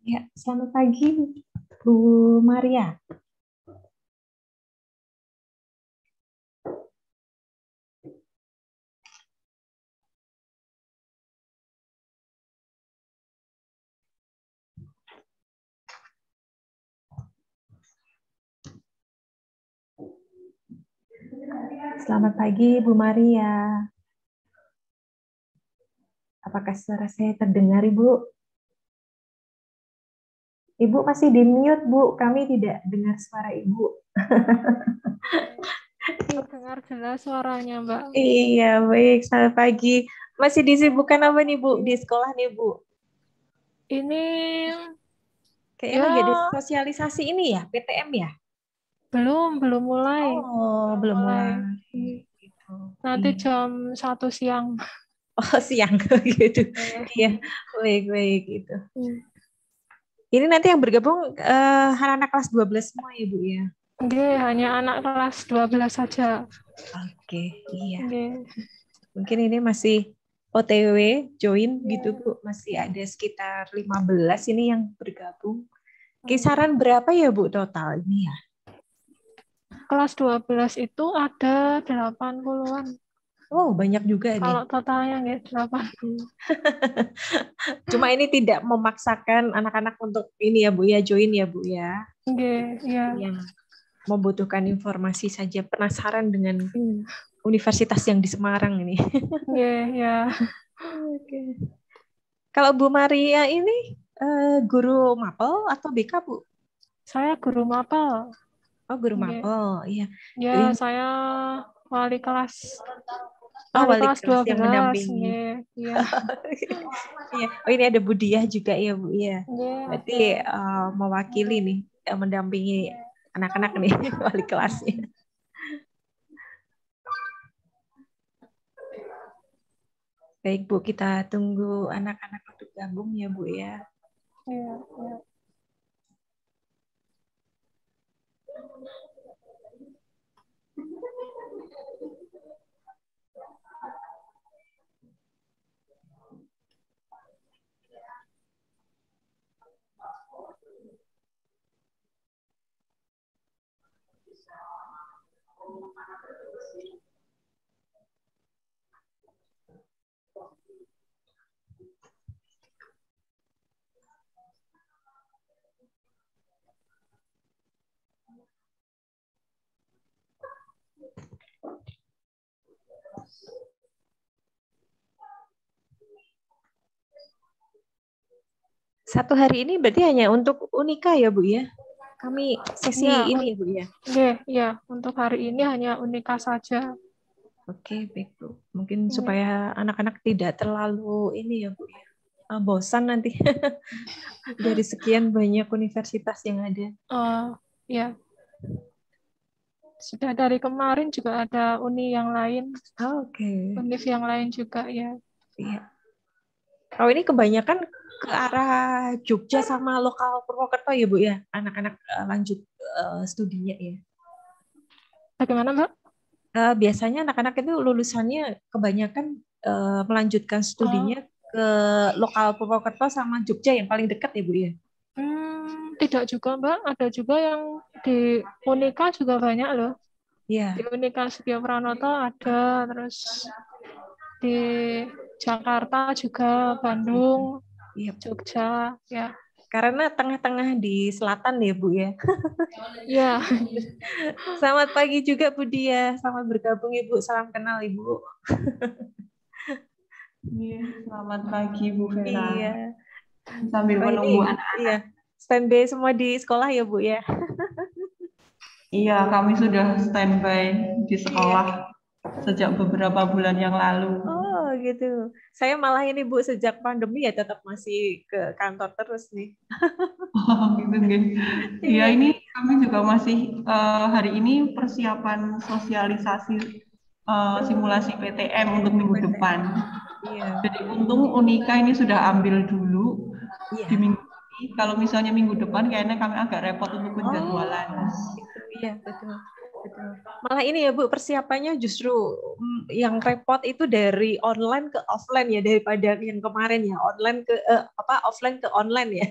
Ya, selamat pagi, Bu Maria. Selamat pagi, Bu Maria. Apakah suara saya terdengar, Ibu? Ibu masih di mute, Bu. Kami tidak dengar suara Ibu. Terdengar jelas suaranya, Mbak. Iya, baik. Selamat pagi. Masih disibukkan apa nih, Bu? Di sekolah nih, Bu? Ini Kayaknya ya lagi ada sosialisasi ini ya, PTM ya? belum mulai. Oh, belum mulai. Gitu. Nanti Iya. jam 1 siang. Oh, siang gitu. Iya, baik-baik gitu. Ini nanti yang bergabung anak-anak kelas 12 semua ya, Bu ya? Oke, hanya anak kelas 12 saja. Oke, iya. Oke. Mungkin ini masih OTW join gitu Bu, masih ada sekitar 15 ini yang bergabung. Kisaran berapa ya Bu total ini ya? Kelas 12 itu ada 80-an. Oh, banyak juga Kalau nih. totalnya nggak 80. Cuma ini tidak memaksakan anak-anak untuk ini ya Bu ya, join ya Bu ya. Oke, ya. Yang membutuhkan informasi saja, penasaran dengan universitas yang di Semarang ini. Oke, ya. Oke. Kalau Bu Maria ini guru mapel atau BK Bu? Saya guru mapel. Oh, guru Oke. mapel, iya. Ya, Ini, saya wali kelas. wali Kelas kelas yang 12. mendampingi. Iya. Iya. Oh, ini ada Budiah juga ya, Bu. Iya. Iya, Berarti ada. mewakili nih, mendampingi anak-anak nih, wali kelasnya. Baik, Bu. Kita tunggu anak-anak untuk gabung ya, Bu ya. Iya, iya. Satu hari ini berarti hanya untuk Unika ya, Bu ya? Kami sesi Ya, ini ya, Bu ya? ya, untuk hari ini hanya Unika saja. Oke, baik, Bu. Mungkin supaya anak-anak tidak terlalu ini ya, Bu ya. Bosan nanti dari sekian banyak universitas yang ada. Ya, sudah dari kemarin juga ada uni yang lain, Oke. univ yang lain juga ya. Iya. Kalau ini kebanyakan ke arah Jogja sama lokal Purwokerto ya Bu ya, anak-anak lanjut studinya ya. Bagaimana, Mbak? Biasanya anak-anak itu lulusannya kebanyakan melanjutkan studinya ke lokal Purwokerto sama Jogja yang paling dekat ya Bu ya. Tidak juga, Mbak. Ada juga yang di Unika juga banyak loh. Iya. Di Unika Setio Pranoto ada, terus di Jakarta juga, Bandung, Iya. Jogja, ya. Karena tengah-tengah di selatan ya Bu ya. Ya. Selamat pagi juga Bu Dia. Selamat bergabung Ibu. Salam kenal Ibu. Selamat pagi Bu Vera. Iya. Sambil menunggu anak-anak. Iya. Standby semua di sekolah ya Bu ya. Iya, kami sudah standby di sekolah sejak beberapa bulan yang lalu. Oh gitu. Saya malah ini Bu sejak pandemi ya tetap masih ke kantor terus nih. Oh gitu gitu. Iya, ini kami juga masih hari ini persiapan sosialisasi simulasi PTM untuk minggu depan. Iya. Jadi untung Unika ini sudah ambil dulu di minggu ini. Kalau misalnya minggu depan kayaknya kami agak repot untuk penjadwalan. Iya betul. Betul. Malah ini ya Bu, persiapannya justru yang repot itu dari online ke offline ya, daripada yang kemarin ya, online ke offline ke online ya.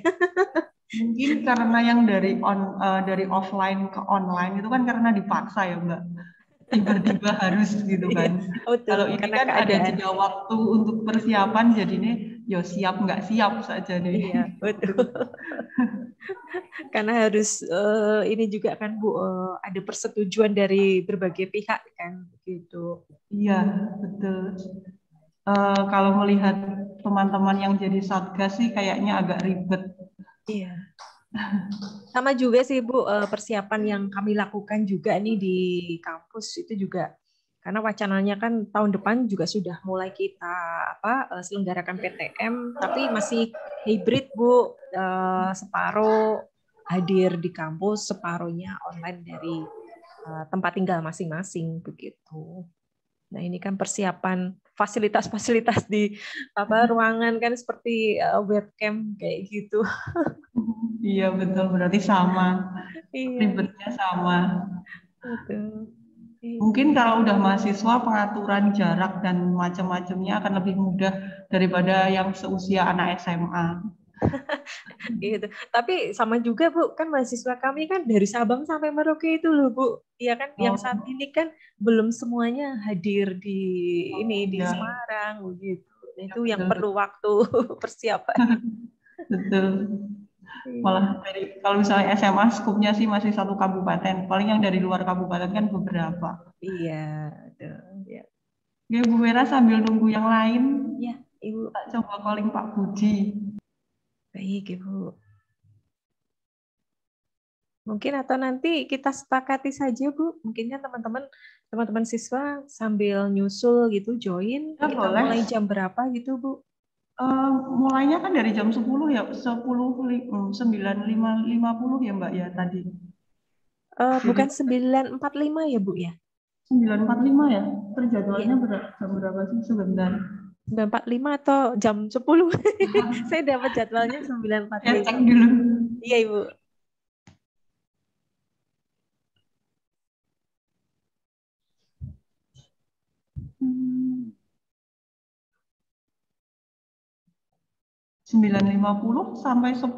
Mungkin karena yang dari offline ke online itu kan karena dipaksa ya Mbak. Tiba-tiba harus gitu Iya, kan. betul. Kalau ini Karena kan ada keadaan. jeda waktu untuk persiapan, jadinya yo siap nggak siap saja deh. Iya, betul. Karena harus ini juga kan Bu, ada persetujuan dari berbagai pihak kan gitu. Iya, betul. Kalau melihat teman-teman yang jadi satgas sih kayaknya agak ribet. Iya. Sama juga sih Bu, persiapan yang kami lakukan juga nih di kampus itu juga karena wacananya kan tahun depan juga sudah mulai kita selenggarakan PTM, tapi masih hybrid Bu, separuh hadir di kampus, separuhnya online dari tempat tinggal masing-masing begitu. Nah ini kan persiapan fasilitas-fasilitas di ruangan kan seperti webcam kayak gitu. Iya betul, berarti sama. Iya, Ribetnya sama. betul. Mungkin kalau udah mahasiswa pengaturan jarak dan macam-macamnya akan lebih mudah daripada yang seusia anak SMA. Gitu. Tapi sama juga Bu, kan mahasiswa kami kan dari Sabang sampai Merauke itu loh Bu. Iya kan, yang saat ini kan belum semuanya hadir di di Iya, Semarang begitu. Nah, iya, itu yang betul, perlu waktu persiapan. betul. Iya. Malah kalau misalnya SMA skupnya sih masih satu kabupaten. Paling yang dari luar kabupaten kan beberapa. Iya, betul. Ya. Ya Bu Vera sambil nunggu yang lain, Ya, Ibu. tak coba calling Pak Budi. Baik, Ibu. Mungkin atau nanti kita sepakati saja, Bu. Mungkinnya teman-teman siswa sambil nyusul gitu join. Ya Kita boleh. mulai jam berapa gitu, Bu? Mulainya kan dari jam 10 ya, 9.50 ya Mbak ya tadi. Jadi Bukan 9.45 ya, Bu ya? 9.45 ya? Iya, Terjadwalnya jam berapa sih sebentar? 9.45 atau jam 10. Saya dapat jadwalnya Ya cek 9.45. dulu. Iya, Ibu. Hmm, 9.50 sampai 10.50.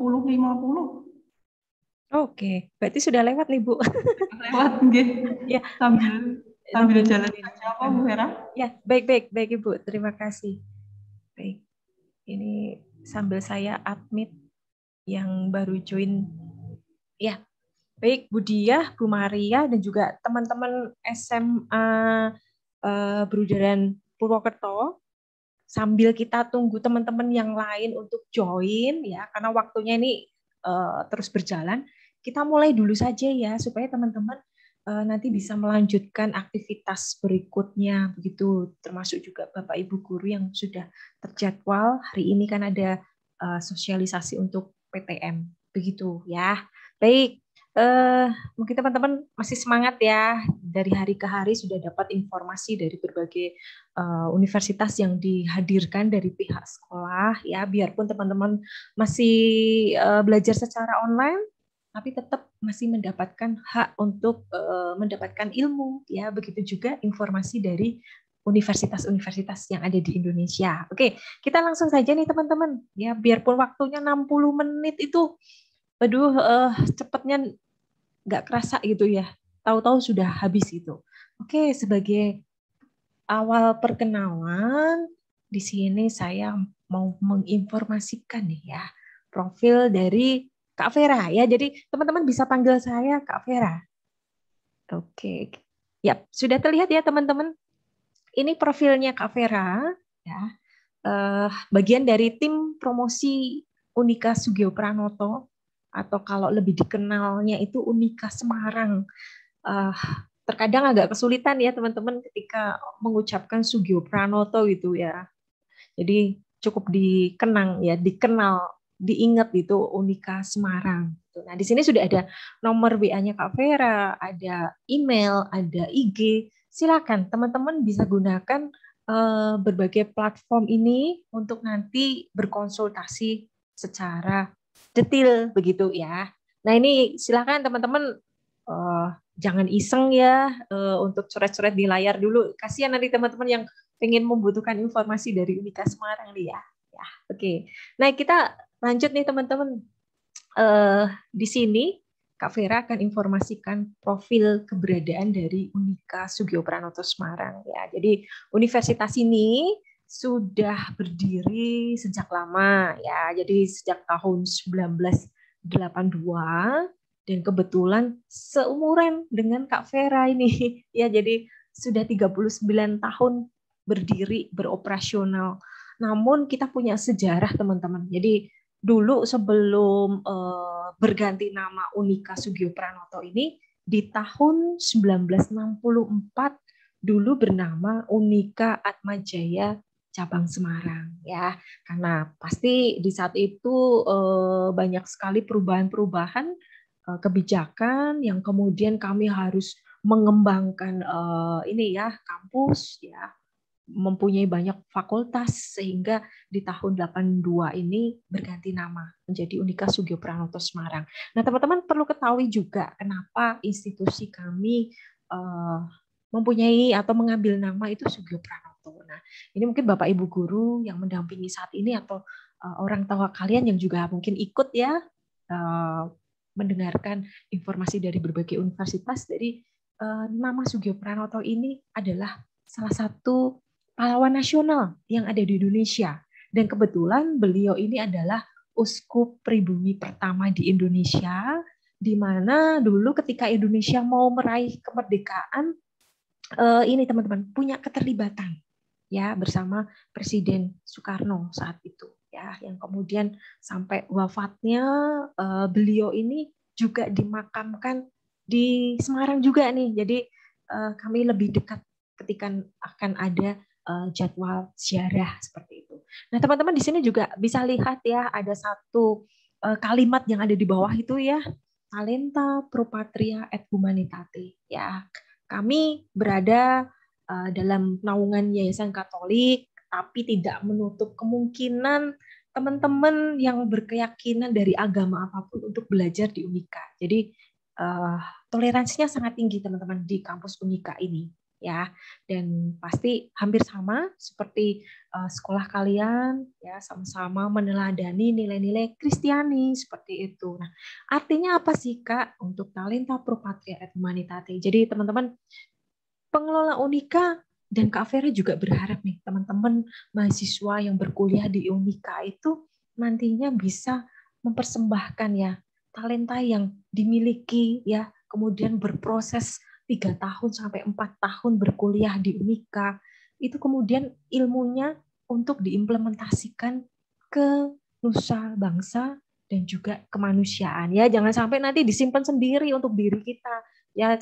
Oke, berarti sudah lewat nih, Bu. Lewat nggih. Ya, Sambil sambil sambil jalan nungguin. aja apa Bu Hera? Ya, baik Ibu. Terima kasih. Baik. Ini sambil saya admit yang baru join. Ya, baik Bu Diah, Bu Maria, dan juga teman-teman SMA Bruderan Purwokerto. Sambil kita tunggu teman-teman yang lain untuk join ya, karena waktunya ini terus berjalan, kita mulai dulu saja ya supaya teman-teman nanti bisa melanjutkan aktivitas berikutnya begitu, termasuk juga Bapak Ibu guru yang sudah terjadwal hari ini kan ada sosialisasi untuk PTM begitu ya. Baik, mungkin teman-teman masih semangat ya, dari hari ke hari sudah dapat informasi dari berbagai universitas yang dihadirkan dari pihak sekolah ya, biarpun teman-teman masih belajar secara online tapi tetap masih mendapatkan hak untuk mendapatkan ilmu ya, begitu juga informasi dari universitas-universitas yang ada di Indonesia. Oke, kita langsung saja nih teman-teman ya, biarpun waktunya 60 menit itu aduh cepatnya nggak kerasa gitu ya, tahu-tahu sudah habis itu. Oke, sebagai awal perkenalan, di sini saya mau menginformasikan nih ya, profil dari Kak Vera ya. Jadi teman-teman bisa panggil saya Kak Vera. Oke. Ya, sudah terlihat ya teman-teman. Ini profilnya Kak Vera ya. Bagian dari tim promosi Unika Sugio Pranoto, atau kalau lebih dikenalnya itu Unika Semarang. Terkadang agak kesulitan ya teman-teman ketika mengucapkan Sugio Pranoto gitu ya. Jadi cukup dikenal, diingat itu Unika Semarang. Nah, di sini sudah ada nomor WA-nya Kak Vera, ada email, ada IG. Silakan teman-teman bisa gunakan berbagai platform ini untuk nanti berkonsultasi secara detail begitu ya. Nah, ini silakan teman-teman jangan iseng ya untuk coret-coret di layar dulu. Kasihan nanti teman-teman yang pengen membutuhkan informasi dari Unika Semarang nih ya. Ya, oke. Nah, kita lanjut nih teman-teman. Di sini Kak Vera akan informasikan profil keberadaan dari Unika Sugio Pranoto Semarang ya. Jadi universitas ini sudah berdiri sejak lama ya. Jadi sejak tahun 1982 dan kebetulan seumuran dengan Kak Vera ini ya. Jadi sudah 39 tahun berdiri beroperasional. Namun kita punya sejarah teman-teman. Jadi dulu sebelum berganti nama Unika Sugio Pranoto ini di tahun 1964 dulu bernama Unika Atmajaya Cabang Semarang ya, karena pasti di saat itu banyak sekali perubahan-perubahan kebijakan yang kemudian kami harus mengembangkan ini ya kampus ya, mempunyai banyak fakultas sehingga di tahun 82 ini berganti nama menjadi Unika Sugio Pranoto Semarang. Nah, teman-teman perlu ketahui juga kenapa institusi kami mempunyai atau mengambil nama itu Sugio Pranoto. Nah, ini mungkin Bapak Ibu guru yang mendampingi saat ini atau orang tua kalian yang juga mungkin ikut ya mendengarkan informasi dari berbagai universitas. Dari nama Sugio Pranoto ini adalah salah satu pahlawan nasional yang ada di Indonesia. Dan kebetulan beliau ini adalah uskup pribumi pertama di Indonesia, di mana dulu ketika Indonesia mau meraih kemerdekaan, ini teman-teman punya keterlibatan ya bersama Presiden Soekarno saat itu ya, yang kemudian sampai wafatnya beliau ini juga dimakamkan di Semarang juga nih. Jadi kami lebih dekat ketika akan ada jadwal ziarah seperti itu. Nah, teman-teman di sini juga bisa lihat ya, ada satu kalimat yang ada di bawah itu ya, Talenta Pro Patria et Humanitate ya. Kami berada dalam naungan Yayasan Katolik, tapi tidak menutup kemungkinan teman-teman yang berkeyakinan dari agama apapun untuk belajar di Unika. Jadi toleransinya sangat tinggi teman-teman di kampus Unika ini. Ya, dan pasti hampir sama seperti sekolah kalian ya, sama-sama meneladani nilai-nilai Kristiani seperti itu. Nah, artinya apa sih Kak untuk Talenta Pro Patria et Humanitate? Jadi teman-teman pengelola Unika dan Kak Vera juga berharap nih teman-teman mahasiswa yang berkuliah di Unika itu nantinya bisa mempersembahkan ya talenta yang dimiliki ya, kemudian berproses 3 tahun sampai 4 tahun berkuliah di Unika, itu kemudian ilmunya untuk diimplementasikan ke nusa bangsa dan juga kemanusiaan ya. Jangan sampai nanti disimpan sendiri untuk diri kita ya,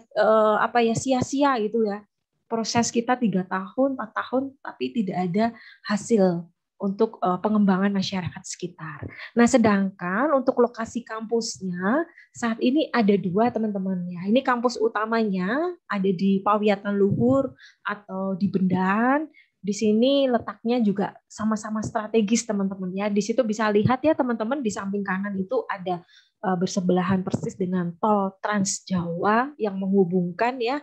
sia-sia gitu ya. Proses kita 3 tahun, 4 tahun tapi tidak ada hasil untuk pengembangan masyarakat sekitar. Nah, sedangkan untuk lokasi kampusnya saat ini ada 2 teman-teman ya. Ini kampus utamanya ada di Pawiatan Luhur atau di Bendan. Di sini letaknya juga sama-sama strategis teman-teman ya. Di situ bisa lihat ya teman-teman, di samping kanan itu ada bersebelahan persis dengan tol Trans Jawa yang menghubungkan ya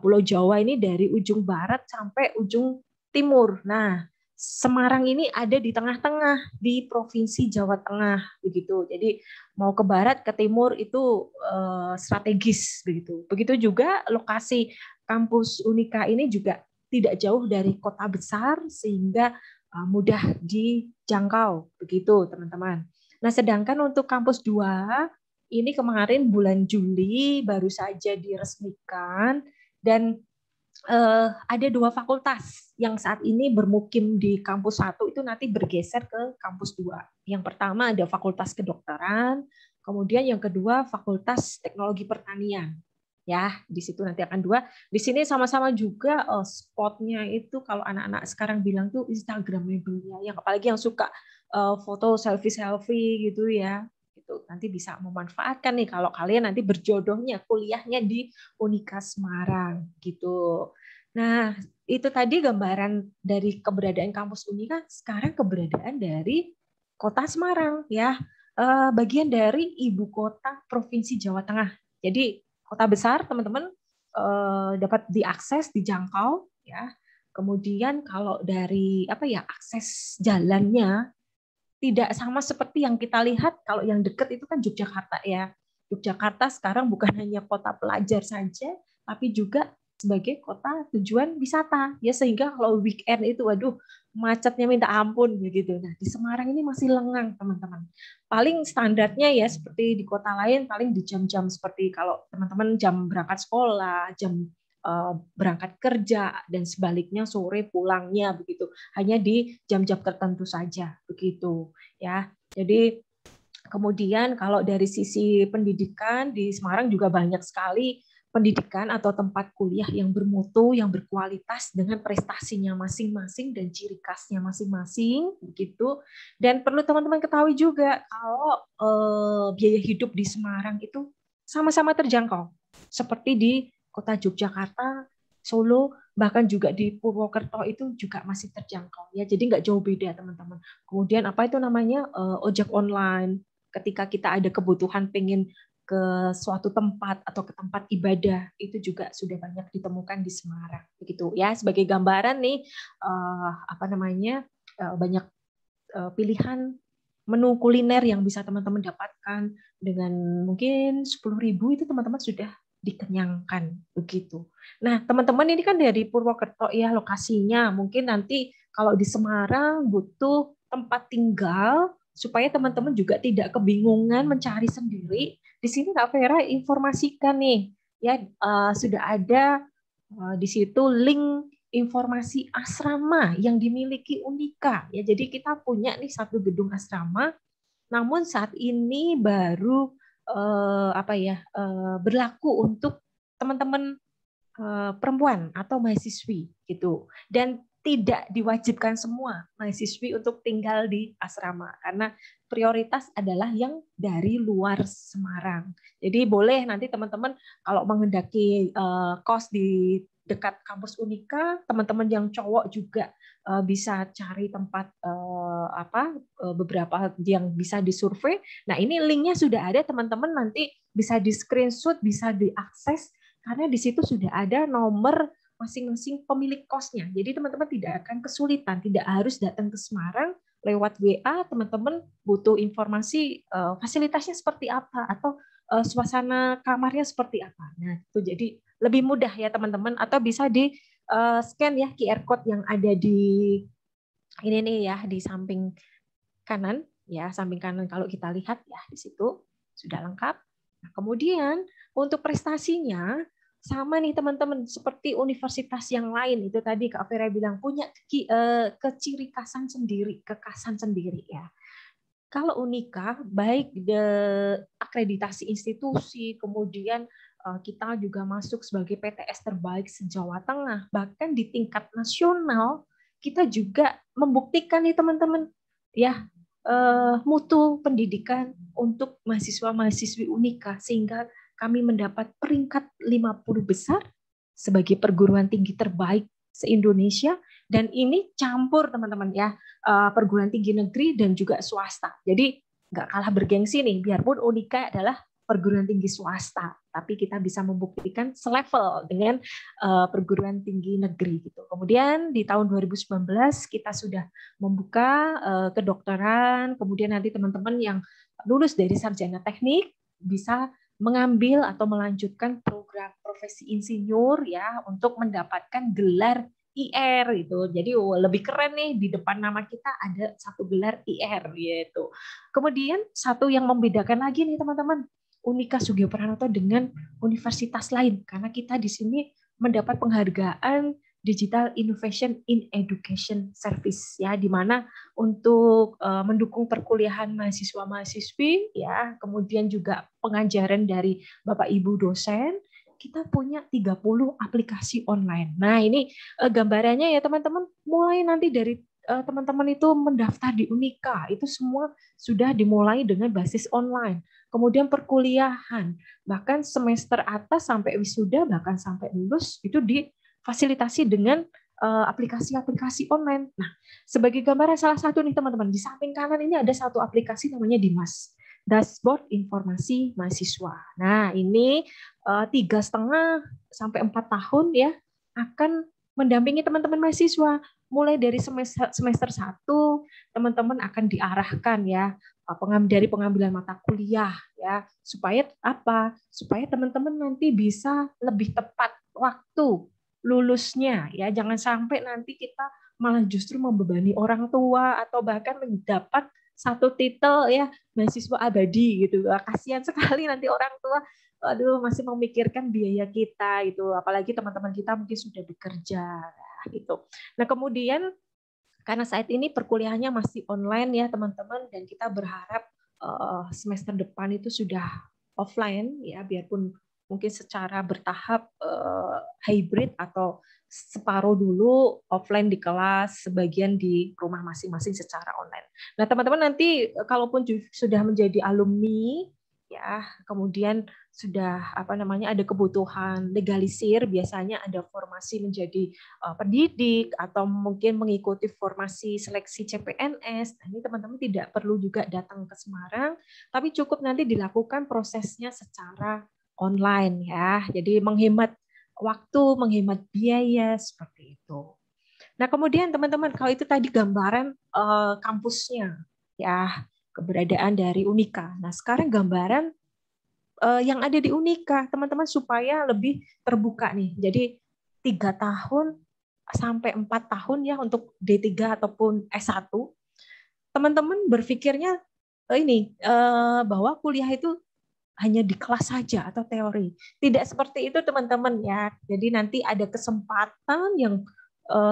Pulau Jawa ini dari ujung barat sampai ujung timur. Nah, Semarang ini ada di tengah-tengah di Provinsi Jawa Tengah begitu. Jadi mau ke barat ke timur itu strategis begitu. Begitu juga lokasi kampus Unika ini juga tidak jauh dari kota besar sehingga mudah dijangkau begitu, teman-teman. Nah, sedangkan untuk kampus 2 ini kemarin bulan Juli baru saja diresmikan dan ada 2 fakultas yang saat ini bermukim di kampus 1 itu nanti bergeser ke kampus 2. Yang pertama ada Fakultas Kedokteran, kemudian yang kedua Fakultas Teknologi Pertanian. Ya, di situ nanti akan 2. Di sini sama-sama juga spotnya itu kalau anak-anak sekarang bilang tuh Instagramable ya, yang apalagi yang suka foto selfie gitu ya. Itu nanti bisa memanfaatkan nih kalau kalian nanti berjodohnya kuliahnya di Unika Semarang gitu. Nah, itu tadi gambaran dari keberadaan kampus Unika, sekarang keberadaan dari Kota Semarang ya. Bagian dari ibu kota Provinsi Jawa Tengah. Jadi kota besar teman-teman dapat diakses, dijangkau ya. Kemudian kalau dari akses jalannya tidak sama seperti yang kita lihat. Kalau yang dekat itu kan Yogyakarta ya. Yogyakarta sekarang bukan hanya kota pelajar saja, tapi juga sebagai kota tujuan wisata ya, sehingga kalau weekend itu waduh macetnya minta ampun begitu. Nah, di Semarang ini masih lengang teman-teman. Paling standarnya ya seperti di kota lain paling di jam-jam seperti kalau teman-teman jam berangkat sekolah, jam berangkat kerja dan sebaliknya sore pulangnya begitu. Hanya di jam-jam tertentu saja begitu ya. Jadi kemudian kalau dari sisi pendidikan di Semarang juga banyak sekali pendidikan atau tempat kuliah yang bermutu, yang berkualitas dengan prestasinya masing-masing dan ciri khasnya masing-masing begitu. Dan perlu teman-teman ketahui juga kalau biaya hidup di Semarang itu sama-sama terjangkau seperti di kota Yogyakarta, Solo, bahkan juga di Purwokerto itu juga masih terjangkau ya. Jadi nggak jauh beda teman-teman. Kemudian apa itu namanya ojek online. Ketika kita ada kebutuhan pengen ke suatu tempat atau ke tempat ibadah itu juga sudah banyak ditemukan di Semarang begitu ya. Sebagai gambaran nih banyak pilihan menu kuliner yang bisa teman-teman dapatkan dengan mungkin 10.000 itu teman-teman sudah dikenyangkan begitu. Nah, teman-teman ini kan dari Purwokerto ya lokasinya. Mungkin nanti kalau di Semarang butuh tempat tinggal supaya teman-teman juga tidak kebingungan mencari sendiri. Di sini Kak Vera informasikan nih ya sudah ada di situ link informasi asrama yang dimiliki Unika ya. Jadi kita punya nih satu gedung asrama. Namun saat ini baru berlaku untuk teman-teman perempuan atau mahasiswi gitu, dan tidak diwajibkan semua mahasiswi untuk tinggal di asrama karena prioritas adalah yang dari luar Semarang. Jadi boleh nanti teman-teman kalau menghendaki kos di dekat kampus Unika, teman-teman yang cowok juga bisa cari tempat beberapa yang bisa disurvei. Nah, ini linknya sudah ada teman-teman, nanti bisa di screenshot, bisa diakses karena di situ sudah ada nomor masing-masing pemilik kosnya. Jadi teman-teman tidak akan kesulitan, tidak harus datang ke Semarang lewat WA. Teman-teman butuh informasi fasilitasnya seperti apa atau suasana kamarnya seperti apa. Nah, itu jadi lebih mudah ya teman-teman, atau bisa di scan ya QR code yang ada di ini nih ya di samping kanan ya, samping kanan kalau kita lihat ya di situ sudah lengkap. Nah, kemudian untuk prestasinya sama nih teman-teman seperti universitas yang lain itu tadi Kak Vera bilang punya keciri khasan sendiri, kekhasan sendiri ya. Kalau Unika baik akreditasi institusi, kemudian kita juga masuk sebagai PTS terbaik se-Jawa Tengah, bahkan di tingkat nasional kita juga membuktikan nih teman-teman ya mutu pendidikan untuk mahasiswa-mahasiswi Unika sehingga kami mendapat peringkat 50 besar sebagai perguruan tinggi terbaik se-Indonesia, dan ini campur teman-teman ya perguruan tinggi negeri dan juga swasta. Jadi nggak kalah bergengsi nih, biarpun Unika adalah perguruan tinggi swasta, tapi kita bisa membuktikan selevel dengan perguruan tinggi negeri gitu. Kemudian di tahun 2019 kita sudah membuka kedokteran, kemudian nanti teman-teman yang lulus dari sarjana teknik bisa mengambil atau melanjutkan program profesi insinyur ya untuk mendapatkan gelar IR itu. Jadi lebih keren nih, di depan nama kita ada satu gelar IR yaitu. Kemudian satu yang membedakan lagi nih teman-teman, Unika Sugio Pranoto dengan universitas lain karena kita di sini mendapat penghargaan Digital Innovation in Education Service ya, di mana untuk mendukung perkuliahan mahasiswa-mahasiswi ya, kemudian juga pengajaran dari Bapak Ibu dosen, kita punya 30 aplikasi online. Nah, ini gambarannya ya teman-teman, mulai nanti dari teman-teman itu mendaftar di Unika, itu semua sudah dimulai dengan basis online. Kemudian perkuliahan, bahkan semester atas sampai wisuda, bahkan sampai lulus, itu difasilitasi dengan aplikasi-aplikasi online. Nah, sebagai gambaran salah satu nih teman-teman, di samping kanan ini ada satu aplikasi namanya Dimas. dashboard informasi mahasiswa. Nah, ini 3,5 sampai 4 tahun ya akan mendampingi teman-teman mahasiswa. Mulai dari semester 1, teman-teman akan diarahkan ya dari pengambilan mata kuliah ya, supaya apa? Supaya teman-teman nanti bisa lebih tepat waktu lulusnya ya. Jangan sampai nanti kita malah justru membebani orang tua atau bahkan mendapat satu titel ya mahasiswa abadi gitu. Kasihan sekali nanti orang tua, aduh, masih memikirkan biaya kita gitu. Apalagi teman-teman kita mungkin sudah bekerja gitu. Nah, kemudian karena saat ini perkuliahannya masih online ya teman-teman, dan kita berharap semester depan itu sudah offline ya, biarpun mungkin secara bertahap hybrid atau separuh dulu offline di kelas, sebagian di rumah masing-masing secara online. Nah, teman-teman nanti kalaupun sudah menjadi alumni ya, kemudian sudah ada kebutuhan legalisir, biasanya ada formasi menjadi pendidik atau mungkin mengikuti formasi seleksi CPNS. Nah, ini teman-teman tidak perlu juga datang ke Semarang, tapi cukup nanti dilakukan prosesnya secara online ya. Jadi menghemat waktu, menghemat biaya seperti itu. Nah, kemudian teman-teman, kalau itu tadi gambaran kampusnya ya, keberadaan dari Unika. Nah, sekarang gambaran yang ada di Unika, teman-teman, supaya lebih terbuka nih. Jadi 3 tahun sampai 4 tahun ya untuk D3 ataupun S1. Teman-teman berpikirnya bahwa kuliah itu hanya di kelas saja atau teori. Tidak seperti itu teman-teman ya. Jadi nanti ada kesempatan yang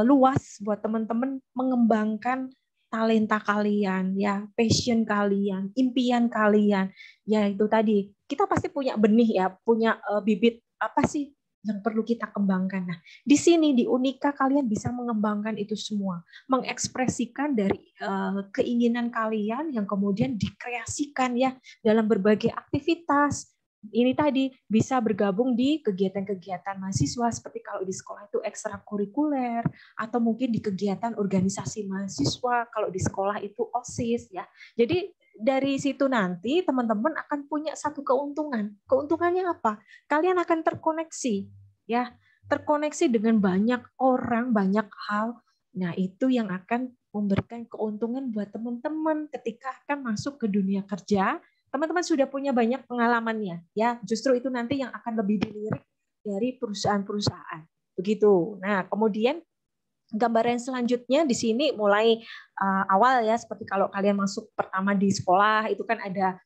luas buat teman-teman mengembangkan talenta kalian ya, passion kalian, impian kalian. Ya itu tadi, kita pasti punya benih ya, punya bibit apa sih yang perlu kita kembangkan. Nah, di sini di Unika kalian bisa mengembangkan itu semua, mengekspresikan dari keinginan kalian yang kemudian dikreasikan ya dalam berbagai aktivitas. Ini tadi bisa bergabung di kegiatan-kegiatan mahasiswa seperti kalau di sekolah itu ekstrakurikuler, atau mungkin di kegiatan organisasi mahasiswa, kalau di sekolah itu OSIS ya. Jadi dari situ nanti teman-teman akan punya satu keuntungan. Keuntungannya apa? Kalian akan terkoneksi ya, terkoneksi dengan banyak orang, banyak hal. Nah, itu yang akan memberikan keuntungan buat teman-teman ketika akan masuk ke dunia kerja. Teman-teman sudah punya banyak pengalamannya ya. Justru itu nanti yang akan lebih dilirik dari perusahaan-perusahaan. Begitu. Nah, kemudian gambaran selanjutnya di sini mulai awal ya, seperti kalau kalian masuk pertama di sekolah itu kan ada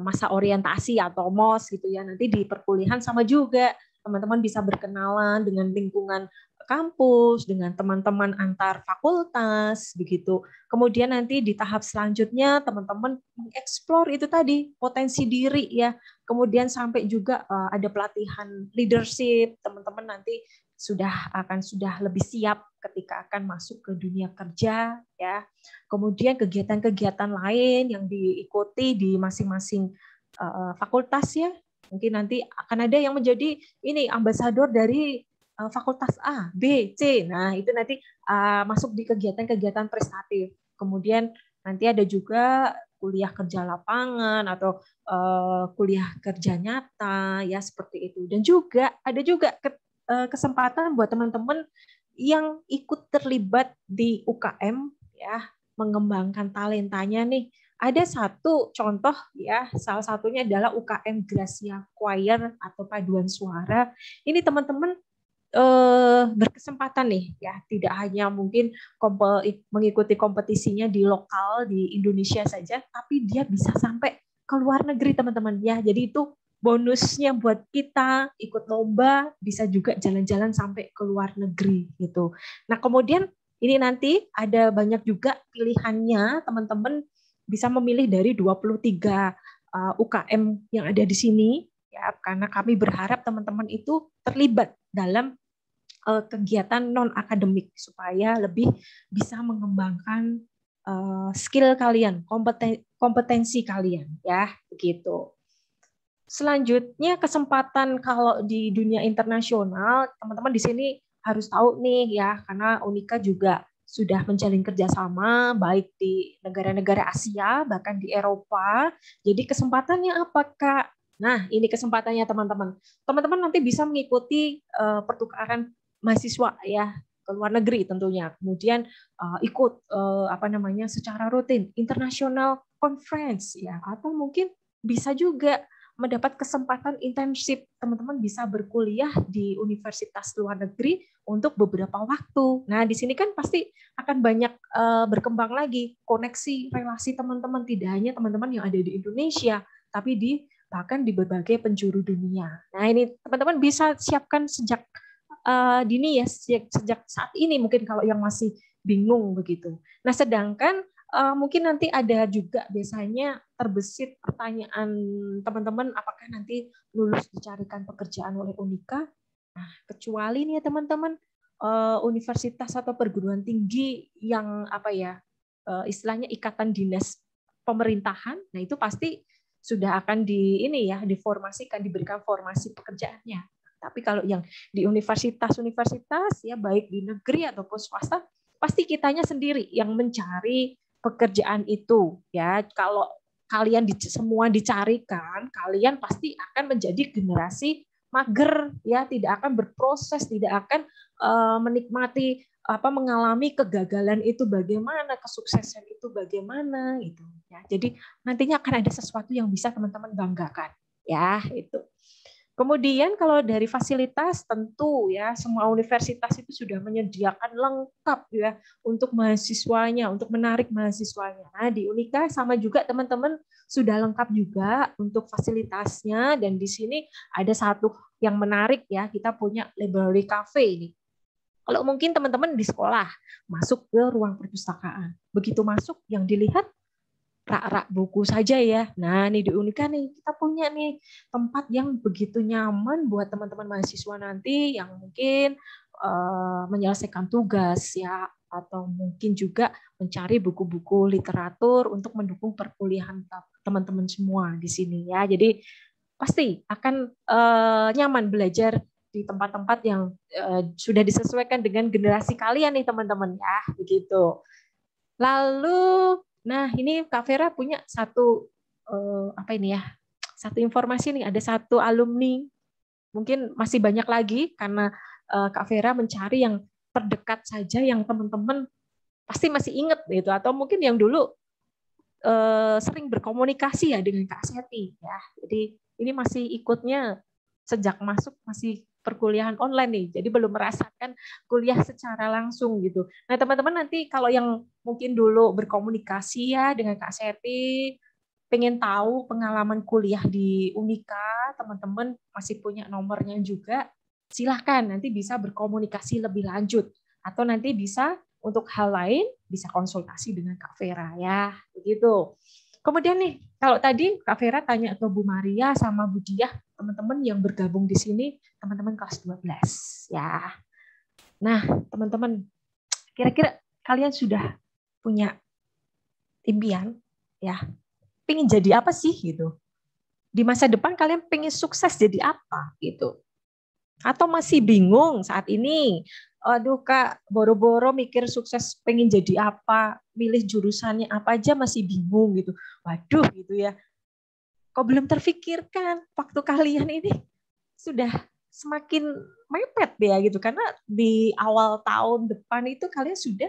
masa orientasi atau MOS gitu ya. Nanti di perkuliahan sama juga, teman-teman bisa berkenalan dengan lingkungan kampus, dengan teman-teman antar fakultas begitu. Kemudian nanti di tahap selanjutnya teman-teman mengeksplor itu tadi potensi diri ya. Kemudian sampai juga ada pelatihan leadership, teman-teman nanti sudah lebih siap ketika akan masuk ke dunia kerja ya. Kemudian kegiatan-kegiatan lain yang diikuti di masing-masing fakultas ya. Mungkin nanti akan ada yang menjadi ambasador dari fakultas A, B, C. Nah, itu nanti masuk di kegiatan-kegiatan prestatif. Kemudian nanti ada juga kuliah kerja lapangan atau kuliah kerja nyata ya, seperti itu. Dan juga ada juga kesempatan buat teman-teman yang ikut terlibat di UKM ya, mengembangkan talentanya nih. Ada satu contoh ya, salah satunya adalah UKM Gracia Choir atau paduan suara. Ini teman-teman berkesempatan nih ya, tidak hanya mungkin mengikuti kompetisinya di lokal di Indonesia saja, tapi dia bisa sampai ke luar negeri teman-teman ya. Jadi itu bonusnya buat kita ikut lomba, bisa juga jalan-jalan sampai ke luar negeri gitu. Nah, kemudian ini nanti ada banyak juga pilihannya, teman-teman bisa memilih dari 23 UKM yang ada di sini ya, karena kami berharap teman-teman itu terlibat dalam kegiatan non akademik supaya lebih bisa mengembangkan skill kalian, kompetensi kalian ya, begitu. Selanjutnya kesempatan kalau di dunia internasional, teman-teman di sini harus tahu nih ya, karena Unika juga sudah menjalin kerjasama baik di negara-negara Asia bahkan di Eropa. Jadi kesempatannya apa, Kak? Nah, ini kesempatannya teman-teman. Teman-teman nanti bisa mengikuti pertukaran mahasiswa ya ke luar negeri tentunya. Kemudian ikut secara rutin international conference ya, atau mungkin bisa juga mendapat kesempatan internship. Teman-teman bisa berkuliah di universitas luar negeri untuk beberapa waktu. Nah, di sini kan pasti akan banyak berkembang lagi koneksi relasi teman-teman, tidak hanya teman-teman yang ada di Indonesia, tapi bahkan di berbagai penjuru dunia. Nah, ini teman-teman bisa siapkan sejak dini ya, sejak saat ini mungkin kalau yang masih bingung begitu. Nah, sedangkan mungkin nanti ada juga biasanya terbesit pertanyaan teman-teman, apakah nanti lulus dicarikan pekerjaan oleh Unika? Nah, kecuali nih ya teman-teman, universitas atau perguruan tinggi yang istilahnya ikatan dinas pemerintahan, nah itu pasti sudah akan diformasikan, diberikan formasi pekerjaannya. Tapi kalau yang di universitas-universitas ya baik di negeri ataupun swasta, pasti kitanya sendiri yang mencari pekerjaan itu ya. Kalau kalian semua dicarikan, kalian pasti akan menjadi generasi mager ya, tidak akan berproses, tidak akan menikmati mengalami kegagalan itu bagaimana, kesuksesan itu bagaimana gitu ya. Jadi nantinya akan ada sesuatu yang bisa teman-teman banggakan ya itu. Kemudian kalau dari fasilitas tentu ya semua universitas itu sudah menyediakan lengkap ya untuk mahasiswanya, untuk menarik mahasiswanya. Nah, di Unika sama juga teman-teman sudah lengkap juga untuk fasilitasnya, dan di sini ada satu yang menarik ya, kita punya library cafe ini. Kalau mungkin teman-teman di sekolah masuk ke ruang perpustakaan, begitu masuk yang dilihat rak-rak buku saja ya. Nah, nih di Unika nih kita punya nih tempat yang begitu nyaman buat teman-teman mahasiswa nanti yang mungkin menyelesaikan tugas ya, atau mungkin juga mencari buku-buku literatur untuk mendukung perkuliahan teman-teman semua di sini ya. Jadi pasti akan nyaman belajar di tempat-tempat yang sudah disesuaikan dengan generasi kalian nih teman-teman ya, begitu. Lalu, nah ini Kak Vera punya satu satu informasi nih, ada satu alumni, mungkin masih banyak lagi karena Kak Vera mencari yang terdekat saja, yang teman-teman pasti masih ingat gitu, atau mungkin yang dulu sering berkomunikasi ya dengan Kak Seti ya. Jadi ini masih ikutnya sejak masuk masih perkuliahan online nih, jadi belum merasakan kuliah secara langsung gitu. Nah teman-teman nanti kalau yang mungkin dulu berkomunikasi ya dengan Kak Seti, pengen tahu pengalaman kuliah di Unika, teman-teman masih punya nomornya juga, silahkan nanti bisa berkomunikasi lebih lanjut, atau nanti bisa untuk hal lain bisa konsultasi dengan Kak Vera ya, begitu. Kemudian nih, kalau tadi Kak Vera tanya ke Bu Maria sama Bu Diah, teman-teman yang bergabung di sini, teman-teman kelas 12 ya. Nah, teman-teman, kira-kira kalian sudah punya impian ya? Pengen jadi apa sih gitu? Di masa depan kalian pengen sukses jadi apa gitu? Atau masih bingung saat ini? Aduh Kak, boro-boro mikir sukses pengen jadi apa, milih jurusannya apa aja masih bingung gitu. Waduh gitu ya. Kok belum terfikirkan waktu kalian ini sudah semakin mepet ya gitu, karena di awal tahun depan itu kalian sudah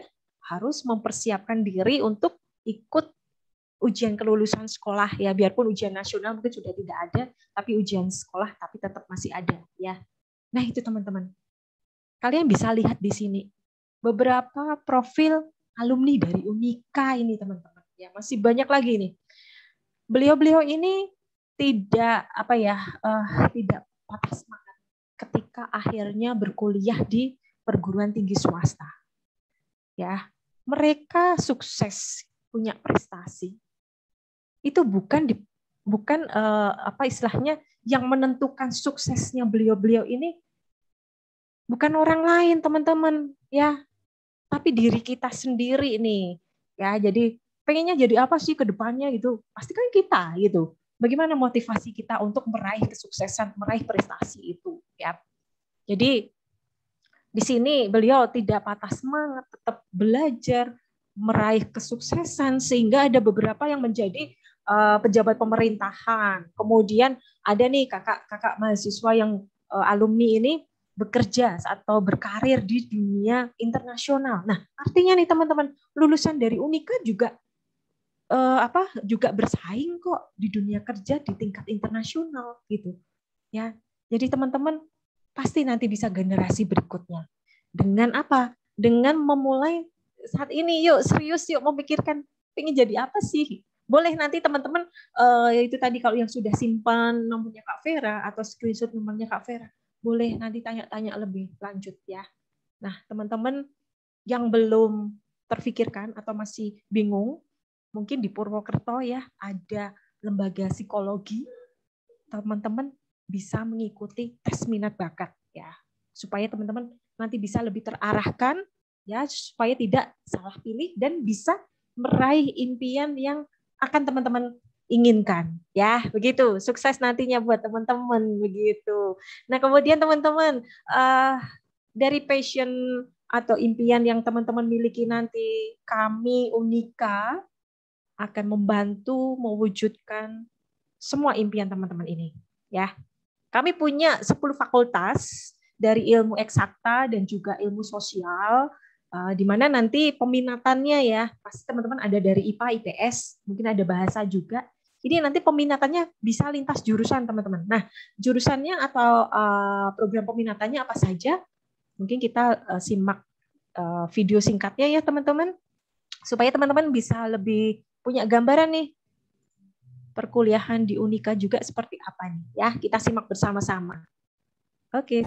harus mempersiapkan diri untuk ikut ujian kelulusan sekolah ya, biarpun ujian nasional mungkin sudah tidak ada, tapi ujian sekolah tapi tetap masih ada ya. Nah itu teman-teman, kalian bisa lihat di sini beberapa profil alumni dari Unika ini teman-teman ya, masih banyak lagi nih. Beliau-beliau ini tidak tidak patah semangat ketika akhirnya berkuliah di perguruan tinggi swasta. Ya, mereka sukses, punya prestasi. Itu bukan istilahnya yang menentukan suksesnya beliau-beliau ini bukan orang lain teman-teman ya, tapi diri kita sendiri nih ya. Jadi pengennya jadi apa sih ke depannya gitu, pasti kan kita gitu. Bagaimana motivasi kita untuk meraih kesuksesan, meraih prestasi itu ya. Jadi Di sini beliau tidak patah semangat, tetap belajar, meraih kesuksesan, sehingga ada beberapa yang menjadi pejabat pemerintahan. Kemudian ada nih kakak-kakak mahasiswa yang alumni ini bekerja atau berkarir di dunia internasional. Nah, artinya nih teman-teman, lulusan dari Unika juga juga bersaing kok di dunia kerja di tingkat internasional gitu. Ya. Jadi teman-teman pasti nanti bisa generasi berikutnya. Dengan apa? Dengan memulai saat ini, yuk serius, yuk memikirkan pengen jadi apa sih? Boleh nanti teman-teman itu tadi kalau yang sudah simpan nomornya Kak Vera atau screenshot nomornya Kak Vera, boleh nanti tanya-tanya lebih lanjut ya. Nah, teman-teman yang belum terfikirkan atau masih bingung, mungkin di Purwokerto ya ada lembaga psikologi, teman-teman bisa mengikuti tes minat bakat ya, supaya teman-teman nanti bisa lebih terarahkan ya, supaya tidak salah pilih dan bisa meraih impian yang akan teman-teman inginkan ya, begitu. Sukses nantinya buat teman-teman begitu. Nah, kemudian teman-teman dari passion atau impian yang teman-teman miliki nanti, kami Unika akan membantu mewujudkan semua impian teman-teman ini ya. Kami punya 10 fakultas dari ilmu eksakta dan juga ilmu sosial, di mana nanti peminatannya ya, pasti teman-teman ada dari IPA, IPS, mungkin ada bahasa juga. Ini nanti peminatannya bisa lintas jurusan teman-teman. Nah, jurusannya atau program peminatannya apa saja? Mungkin kita simak video singkatnya ya teman-teman, supaya teman-teman bisa lebih punya gambaran nih perkuliahan di Unika juga seperti apa nih ya, kita simak bersama-sama. Oke.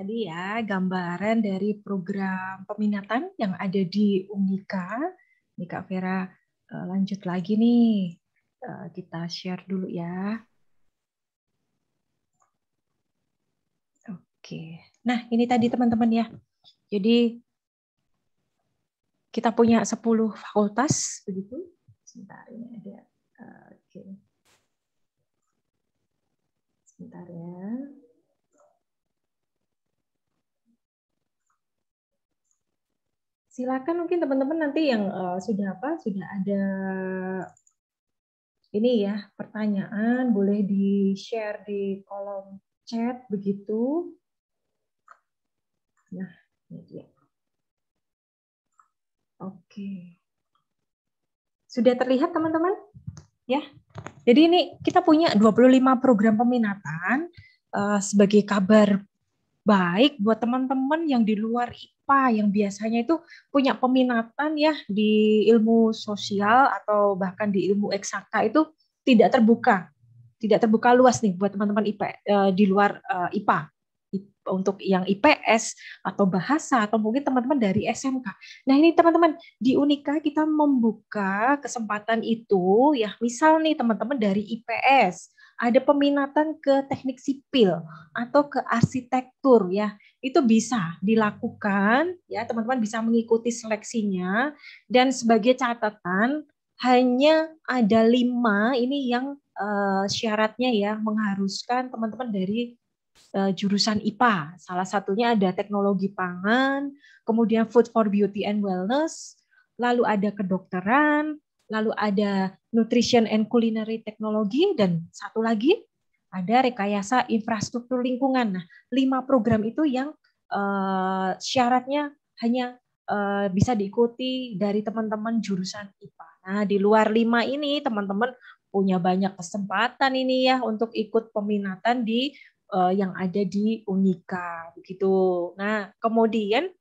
tadi ya gambaran dari program peminatan yang ada di Unika. Nih Kak Vera lanjut lagi nih. Kita share dulu ya. Oke. Nah, ini tadi teman-teman ya. Jadi kita punya 10 fakultas begitu. Sebentar ini ada. Oke. Sebentar ya. Silakan mungkin teman-teman nanti yang sudah ada ini ya pertanyaan boleh di-share di kolom chat begitu. Nah, ini dia. Oke. Sudah terlihat teman-teman? Ya. Jadi ini kita punya 25 program peminatan sebagai kabar baik buat teman-teman yang di luar IPA yang biasanya itu punya peminatan ya di ilmu sosial atau bahkan di ilmu eksaka itu tidak terbuka luas nih buat teman-teman di luar IPA. Untuk yang IPS atau bahasa atau mungkin teman-teman dari SMK. Nah ini teman-teman di Unika kita membuka kesempatan itu ya misal nih teman-teman dari IPS ada peminatan ke teknik sipil atau ke arsitektur ya itu bisa dilakukan ya teman-teman bisa mengikuti seleksinya dan sebagai catatan hanya ada 5 ini yang syaratnya ya mengharuskan teman-teman dari jurusan IPA. Salah satunya ada teknologi pangan, kemudian food for beauty and wellness, lalu ada kedokteran, lalu ada nutrition and culinary technology, dan satu lagi ada rekayasa infrastruktur lingkungan. Nah, 5 program itu yang syaratnya hanya bisa diikuti dari teman-teman jurusan IPA. Nah, di luar 5 ini teman-teman punya banyak kesempatan ini ya untuk ikut peminatan di yang ada di Unika begitu. Nah, kemudian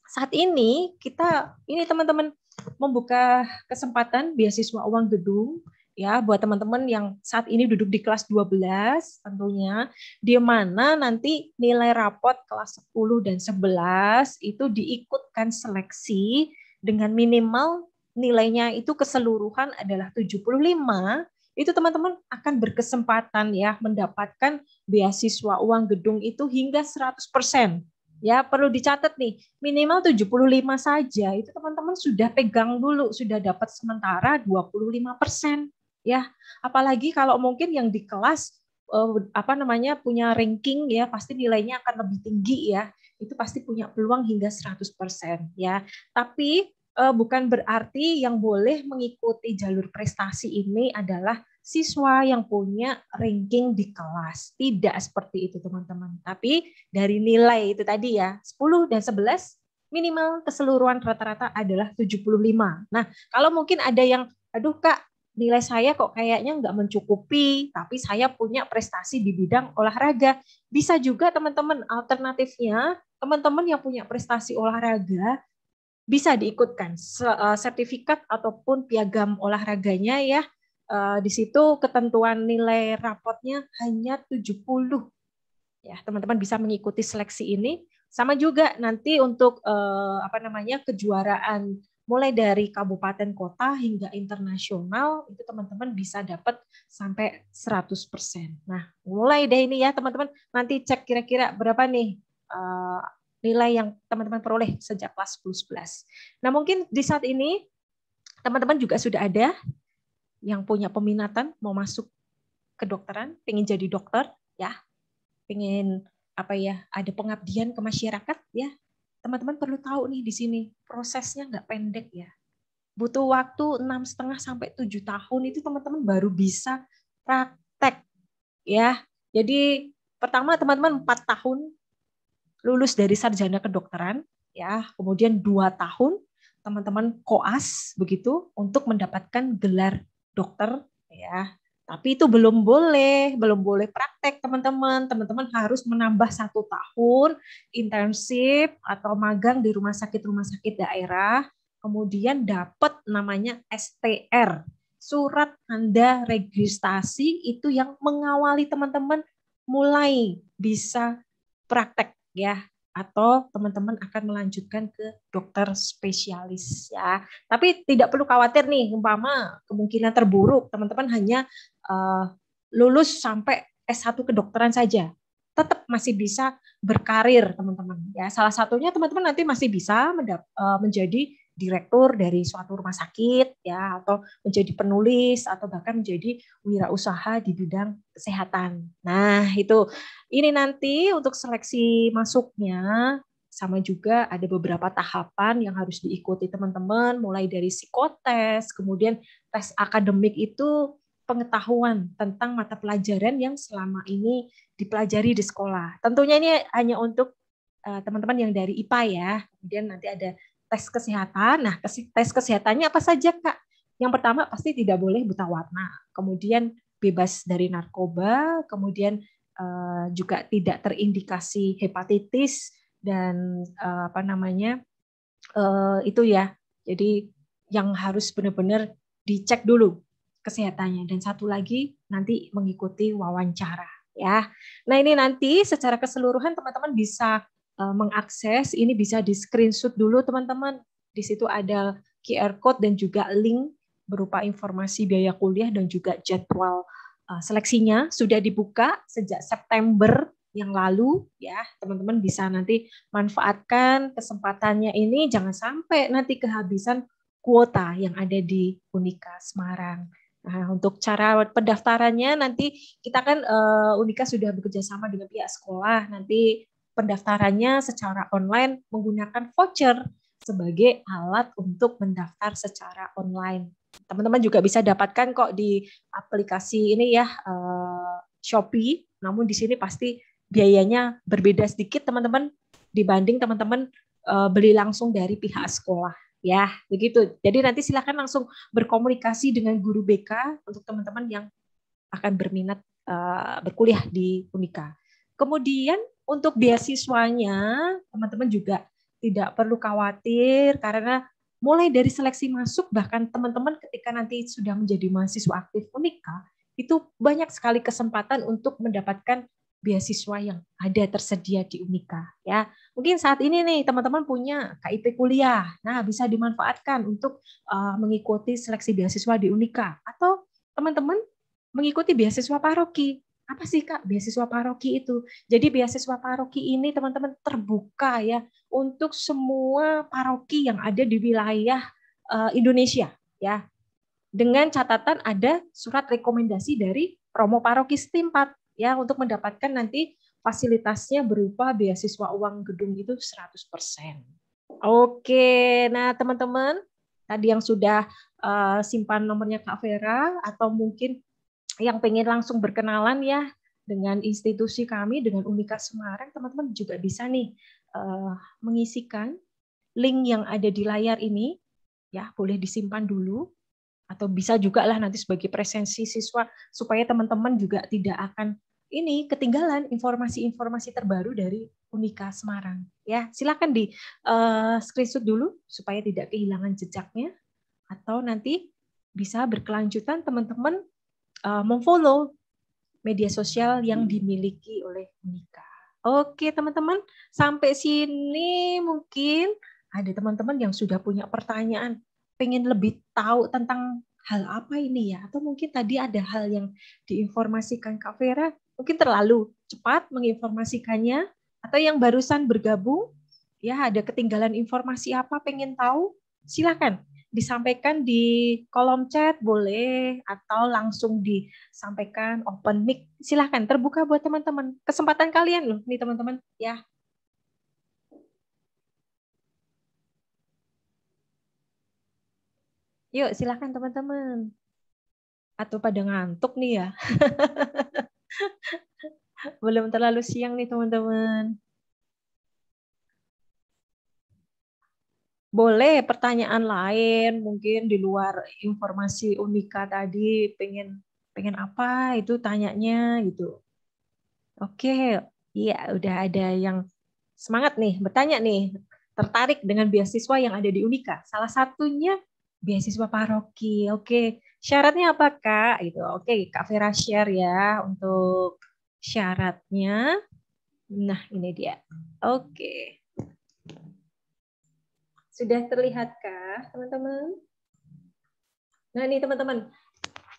saat ini kita ini teman-teman membuka kesempatan beasiswa uang gedung ya buat teman-teman yang saat ini duduk di kelas 12 tentunya di mana nanti nilai rapot kelas 10 dan 11 itu diikutkan seleksi dengan minimal nilainya itu keseluruhan adalah 75 itu teman-teman akan berkesempatan ya mendapatkan beasiswa uang gedung itu hingga 100%. Ya, perlu dicatat nih, minimal 75 saja itu teman-teman sudah pegang dulu, sudah dapat sementara 25%. Ya, apalagi kalau mungkin yang di kelas punya ranking ya, pasti nilainya akan lebih tinggi ya. Itu pasti punya peluang hingga 100% ya. Tapi bukan berarti yang boleh mengikuti jalur prestasi ini adalah siswa yang punya ranking di kelas. Tidak seperti itu teman-teman. Tapi dari nilai itu tadi ya, 10 dan 11 minimal keseluruhan rata-rata adalah 75. Nah, kalau mungkin ada yang, aduh Kak, nilai saya kok kayaknya nggak mencukupi, tapi saya punya prestasi di bidang olahraga. Bisa juga teman-teman, alternatifnya teman-teman yang punya prestasi olahraga bisa diikutkan sertifikat ataupun piagam olahraganya ya. Di situ ketentuan nilai rapotnya hanya 70. Ya, teman-teman bisa mengikuti seleksi ini. Sama juga nanti untuk kejuaraan mulai dari kabupaten kota hingga internasional itu teman-teman bisa dapat sampai 100%. Nah, mulai deh ini ya teman-teman nanti cek kira-kira berapa nih nilai yang teman-teman peroleh sejak kelas 10-11. Nah, mungkin di saat ini teman-teman juga sudah ada yang punya peminatan mau masuk kedokteran, pengen jadi dokter, ya, pengen ada pengabdian ke masyarakat, ya. Teman-teman perlu tahu nih di sini prosesnya nggak pendek ya. Butuh waktu 6,5 sampai 7 tahun itu teman-teman baru bisa praktek, ya. Jadi pertama teman-teman 4 tahun lulus dari sarjana kedokteran, ya, kemudian 2 tahun teman-teman koas begitu untuk mendapatkan gelar dokter, ya. Tapi itu belum boleh praktek teman-teman. Teman-teman harus menambah 1 tahun internship atau magang di rumah sakit daerah, kemudian dapat namanya STR, surat tanda registrasi itu yang mengawali teman-teman mulai bisa praktek ya, atau teman-teman akan melanjutkan ke dokter spesialis ya. Tapi tidak perlu khawatir nih, umpama kemungkinan terburuk teman-teman hanya lulus sampai S1 kedokteran saja. Tetap masih bisa berkarir teman-teman ya. Salah satunya teman-teman nanti masih bisa menjadi direktur dari suatu rumah sakit ya, atau menjadi penulis, atau bahkan menjadi wirausaha di bidang kesehatan. Nah, itu ini nanti untuk seleksi masuknya sama juga ada beberapa tahapan yang harus diikuti teman-teman, mulai dari psikotes, kemudian tes akademik itu pengetahuan tentang mata pelajaran yang selama ini dipelajari di sekolah. Tentunya ini hanya untuk teman-teman yang dari IPA ya. Kemudian nanti ada tes kesehatan. Nah, tes kesehatannya apa saja, Kak? Yang pertama pasti tidak boleh buta warna. Kemudian bebas dari narkoba, kemudian juga tidak terindikasi hepatitis dan itu ya. Jadi yang harus benar-benar dicek dulu kesehatannya. Dan satu lagi nanti mengikuti wawancara ya. Nah, ini nanti secara keseluruhan teman-teman bisa mengakses, ini bisa di screenshot dulu teman-teman. Di situ ada QR code dan juga link berupa informasi biaya kuliah dan juga jadwal seleksinya sudah dibuka sejak September yang lalu ya. Teman-teman bisa nanti manfaatkan kesempatannya ini, jangan sampai nanti kehabisan kuota yang ada di Unika Semarang. Nah, untuk cara pendaftarannya nanti kita kan Unika sudah bekerja sama dengan pihak sekolah. Nanti pendaftarannya secara online menggunakan voucher sebagai alat untuk mendaftar secara online. Teman-teman juga bisa dapatkan kok di aplikasi ini ya, Shopee. Namun di sini pasti biayanya berbeda sedikit teman-teman dibanding teman-teman beli langsung dari pihak sekolah. Ya, begitu. Jadi nanti silakan langsung berkomunikasi dengan guru BK untuk teman-teman yang akan berminat berkuliah di Unika. Kemudian untuk beasiswanya, teman-teman juga tidak perlu khawatir karena mulai dari seleksi masuk, bahkan teman-teman ketika nanti sudah menjadi mahasiswa aktif Unika, itu banyak sekali kesempatan untuk mendapatkan beasiswa yang ada tersedia di Unika ya. Mungkin saat ini nih teman-teman punya KIP kuliah. Nah, bisa dimanfaatkan untuk mengikuti seleksi beasiswa di Unika, atau teman-teman mengikuti beasiswa paroki. Apa sih Kak beasiswa paroki itu? Jadi beasiswa paroki ini teman-teman terbuka ya untuk semua paroki yang ada di wilayah Indonesia ya. Dengan catatan ada surat rekomendasi dari Romo Paroki setempat ya untuk mendapatkan nanti fasilitasnya berupa beasiswa uang gedung itu 100%. Oke, nah teman-teman tadi yang sudah simpan nomornya Kak Vera atau mungkin yang pengen langsung berkenalan ya dengan institusi kami, dengan Unika Semarang, teman-teman juga bisa nih mengisikan link yang ada di layar ini, ya boleh disimpan dulu, atau bisa juga lah nanti sebagai presensi siswa supaya teman-teman juga tidak akan ini ketinggalan informasi-informasi terbaru dari Unika Semarang. Ya, silakan di screenshot dulu supaya tidak kehilangan jejaknya, atau nanti bisa berkelanjutan teman-teman memfollow media sosial yang dimiliki oleh Unika. Oke teman-teman, sampai sini mungkin ada teman-teman yang sudah punya pertanyaan, pengen lebih tahu tentang hal apa ini ya, atau mungkin tadi ada hal yang diinformasikan Kak Vera, mungkin terlalu cepat menginformasikannya, atau yang barusan bergabung, ya ada ketinggalan informasi apa, pengen tahu, silakan disampaikan di kolom chat boleh, atau langsung disampaikan open mic, silahkan terbuka buat teman-teman. Kesempatan kalian loh nih teman-teman ya. Yuk silahkan teman-teman. Atau pada ngantuk nih ya. Belum terlalu siang nih teman-teman. Boleh pertanyaan lain, mungkin di luar informasi Unika tadi, pengen apa itu tanyanya gitu. Oke, iya udah ada yang semangat nih, bertanya nih, tertarik dengan beasiswa yang ada di Unika. Salah satunya beasiswa paroki. Oke, syaratnya apa Kak? Gitu. Oke, Kak Vera share ya untuk syaratnya. Nah, ini dia. Oke. Sudah terlihatkah, teman-teman? Nah, ini teman-teman,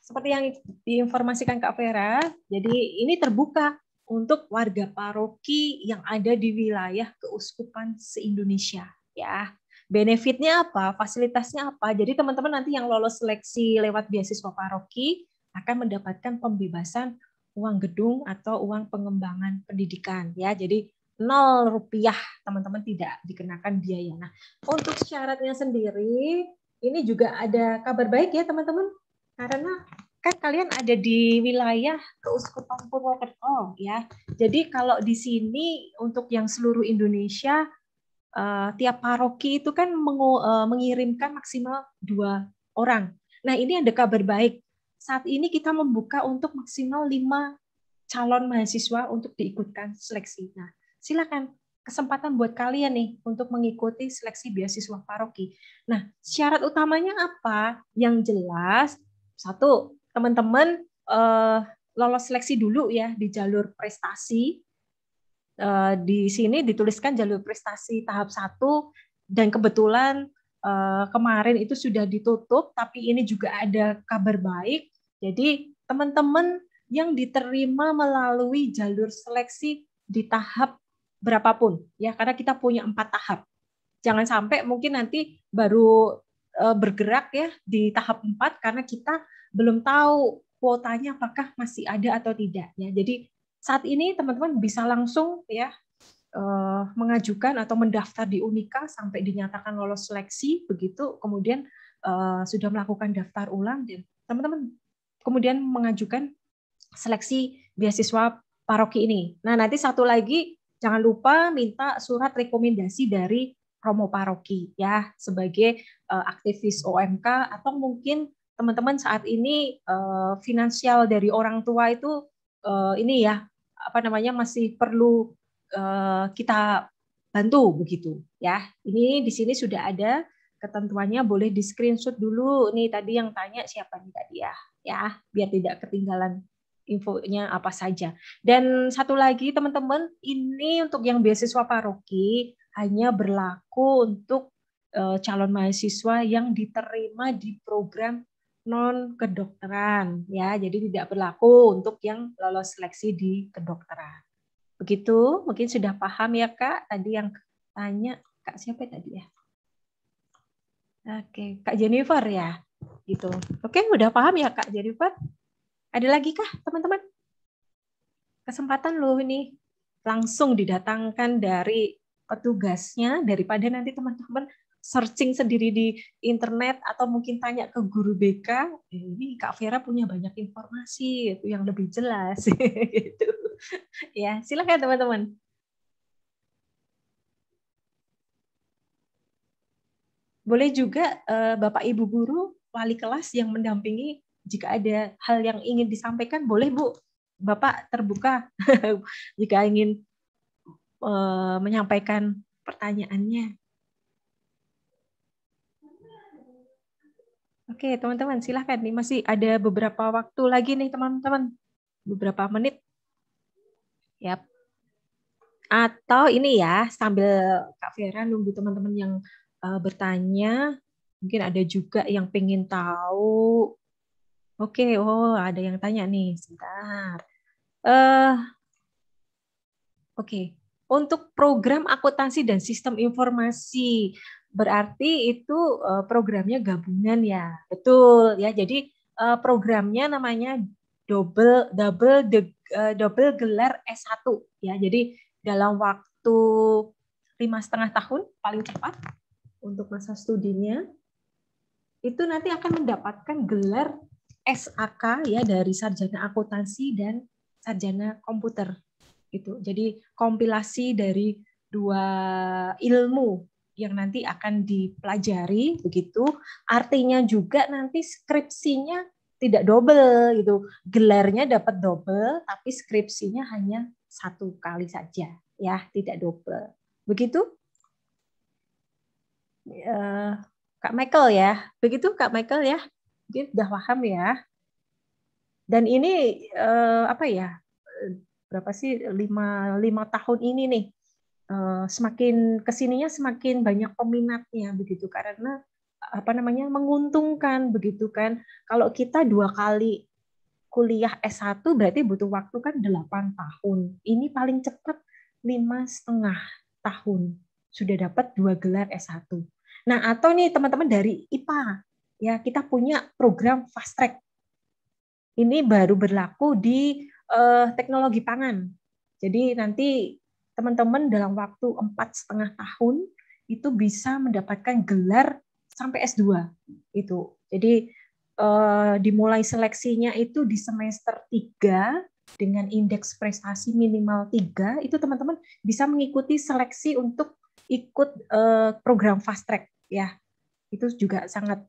seperti yang diinformasikan Kak Vera, jadi ini terbuka untuk warga paroki yang ada di wilayah keuskupan se-Indonesia, ya. Benefitnya apa? Fasilitasnya apa? Jadi teman-teman nanti yang lolos seleksi lewat beasiswa paroki akan mendapatkan pembebasan uang gedung atau uang pengembangan pendidikan, ya. Jadi 0 rupiah, teman-teman tidak dikenakan biaya. Nah, untuk syaratnya sendiri ini juga ada kabar baik ya teman-teman, karena kan kalian ada di wilayah Keuskupan Purwokerto ya. Jadi kalau di sini untuk yang seluruh Indonesia tiap paroki itu kan mengirimkan maksimal 2 orang. Nah, ini ada kabar baik. Saat ini kita membuka untuk maksimal 5 calon mahasiswa untuk diikutkan seleksi. Nah, silakan kesempatan buat kalian nih untuk mengikuti seleksi beasiswa paroki. Nah, syarat utamanya apa? Yang jelas, satu, teman-teman lolos seleksi dulu ya di jalur prestasi. Di sini dituliskan jalur prestasi tahap 1 dan kebetulan kemarin itu sudah ditutup, tapi ini juga ada kabar baik. Jadi teman-teman yang diterima melalui jalur seleksi di tahap berapapun ya, karena kita punya 4 tahap. Jangan sampai mungkin nanti baru bergerak ya di tahap 4 karena kita belum tahu kuotanya apakah masih ada atau tidak ya. Jadi saat ini teman-teman bisa langsung ya mengajukan atau mendaftar di Unika sampai dinyatakan lolos seleksi, begitu kemudian sudah melakukan daftar ulang dan teman-teman kemudian mengajukan seleksi beasiswa paroki ini. Nah, nanti satu lagi jangan lupa minta surat rekomendasi dari Romo Paroki ya sebagai aktivis OMK, atau mungkin teman-teman saat ini finansial dari orang tua itu ini ya apa namanya masih perlu kita bantu begitu ya. Ini di sini sudah ada ketentuannya, boleh di screenshot dulu nih tadi yang tanya siapa nih tadi ya biar tidak ketinggalan infonya apa saja. Dan satu lagi teman-teman, ini untuk yang beasiswa paroki hanya berlaku untuk calon mahasiswa yang diterima di program non kedokteran ya. Jadi tidak berlaku untuk yang lolos seleksi di kedokteran. Begitu, mungkin sudah paham ya Kak. Tadi yang tanya Kak siapa tadi ya? Oke, Kak Jennifer ya. Gitu. Oke, udah paham ya Kak Jennifer? Ada lagi kah teman-teman? Kesempatan loh ini langsung didatangkan dari petugasnya daripada nanti teman-teman searching sendiri di internet atau mungkin tanya ke guru BK. Ini Kak Vera punya banyak informasi itu yang lebih jelas gitu. Ya, silakan teman-teman. Boleh juga Bapak Ibu guru, wali kelas yang mendampingi, jika ada hal yang ingin disampaikan, boleh Bu. Bapak terbuka jika ingin menyampaikan pertanyaannya. Oke, teman-teman, silahkan. Nih masih ada beberapa waktu lagi nih, teman-teman. Beberapa menit. Yap. Atau ini ya, sambil Kak Vera nunggu teman-teman yang bertanya, mungkin ada juga yang pengen tahu. Oke, oh ada yang tanya nih, sebentar. Oke, untuk program akuntansi dan sistem informasi, berarti itu programnya gabungan ya, betul ya. Jadi programnya namanya double gelar S1 ya. Jadi dalam waktu 5,5 tahun paling cepat untuk masa studinya itu nanti akan mendapatkan gelar SAK ya dari sarjana akuntansi dan sarjana komputer. Gitu. Jadi kompilasi dari 2 ilmu yang nanti akan dipelajari begitu. Artinya juga nanti skripsinya tidak double gitu. Gelarnya dapat double tapi skripsinya hanya 1 kali saja ya, tidak double. Begitu? Kak Michael ya. Begitu Kak Michael ya. Mungkin sudah paham ya. Dan ini apa ya? berapa sih 5 tahun ini nih, semakin kesininya semakin banyak peminatnya begitu, karena menguntungkan begitu kan. Kalau kita 2 kali kuliah S1 berarti butuh waktu kan 8 tahun. Ini paling cepat 5,5 tahun sudah dapat 2 gelar S1. Nah, atau nih teman-teman dari IPA, ya kita punya program fast track. Ini baru berlaku di teknologi pangan. Jadi nanti teman-teman dalam waktu 4,5 tahun itu bisa mendapatkan gelar sampai S2 itu. Jadi dimulai seleksinya itu di semester 3 dengan indeks prestasi minimal 3, itu teman-teman bisa mengikuti seleksi untuk ikut program fast track ya. Itu juga sangat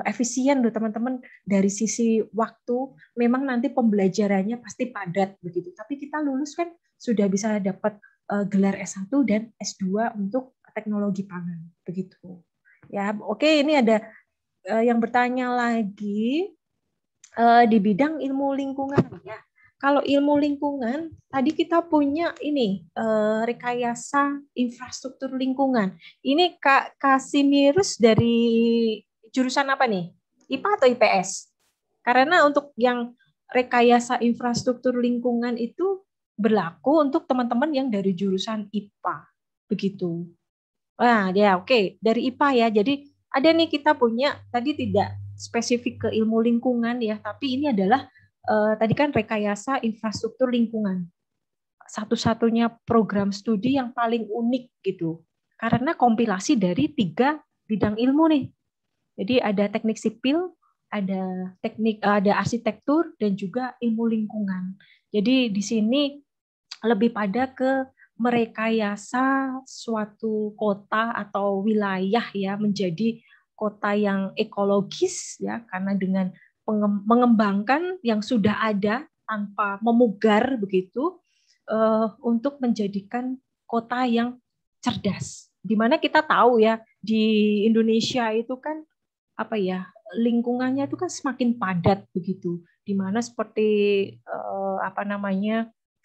efisien loh teman-teman, dari sisi waktu. Memang nanti pembelajarannya pasti padat begitu, tapi kita lulus kan sudah bisa dapat gelar S1 dan S2 untuk teknologi pangan begitu. Ya, oke, ini ada yang bertanya lagi di bidang ilmu lingkungan ya. Kalau ilmu lingkungan tadi kita punya ini rekayasa infrastruktur lingkungan. Ini Kak Kasimirus dari jurusan apa nih? IPA atau IPS? Karena untuk yang rekayasa infrastruktur lingkungan itu berlaku untuk teman-teman yang dari jurusan IPA begitu. Nah, ya oke, dari IPA ya. Jadi ada nih kita punya tadi tidak spesifik ke ilmu lingkungan ya, tapi ini adalah tadi kan rekayasa infrastruktur lingkungan. Satu-satunya program studi yang paling unik gitu. Karena kompilasi dari 3 bidang ilmu nih. Jadi ada teknik sipil, ada arsitektur dan juga ilmu lingkungan. Jadi di sini lebih pada ke merekayasa suatu kota atau wilayah ya menjadi kota yang ekologis ya, karena dengan mengembangkan yang sudah ada tanpa memugar begitu untuk menjadikan kota yang cerdas. Dimana kita tahu ya di Indonesia itu kan lingkungannya itu kan semakin padat begitu. Dimana seperti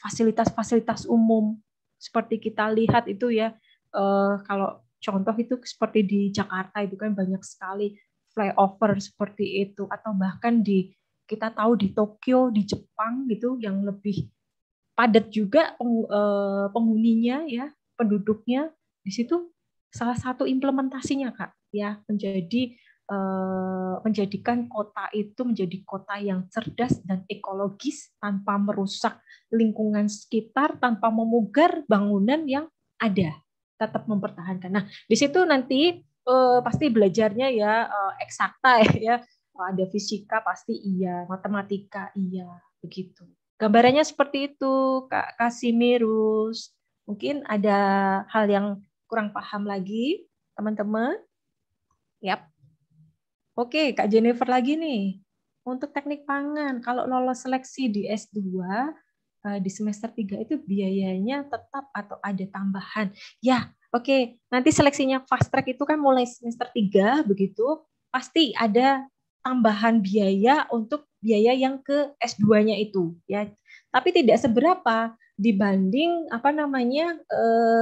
fasilitas-fasilitas umum seperti kita lihat itu ya, kalau contoh itu seperti di Jakarta itu kan banyak sekali flyover seperti itu, atau bahkan kita tahu di Tokyo, di Jepang gitu yang lebih padat juga penghuninya ya, penduduknya. Di situ salah satu implementasinya Kak ya menjadikan kota itu menjadi kota yang cerdas dan ekologis tanpa merusak lingkungan sekitar, tanpa memugar bangunan yang ada, tetap mempertahankan. Nah, di situ nanti pasti belajarnya ya eksakta ya, ada fisika pasti iya, matematika iya, begitu. Gambarannya seperti itu, Kak Kasimirus. Mungkin ada hal yang kurang paham lagi, teman-teman? Yap. Oke, Kak Jennifer lagi nih. Untuk teknik pangan, kalau lolos seleksi di S2, di semester 3 itu biayanya tetap atau ada tambahan? Ya, oke. Nanti seleksinya fast track itu kan mulai semester 3, begitu. Pasti ada tambahan biaya untuk biaya yang ke S2-nya itu. Ya. Tapi tidak seberapa dibanding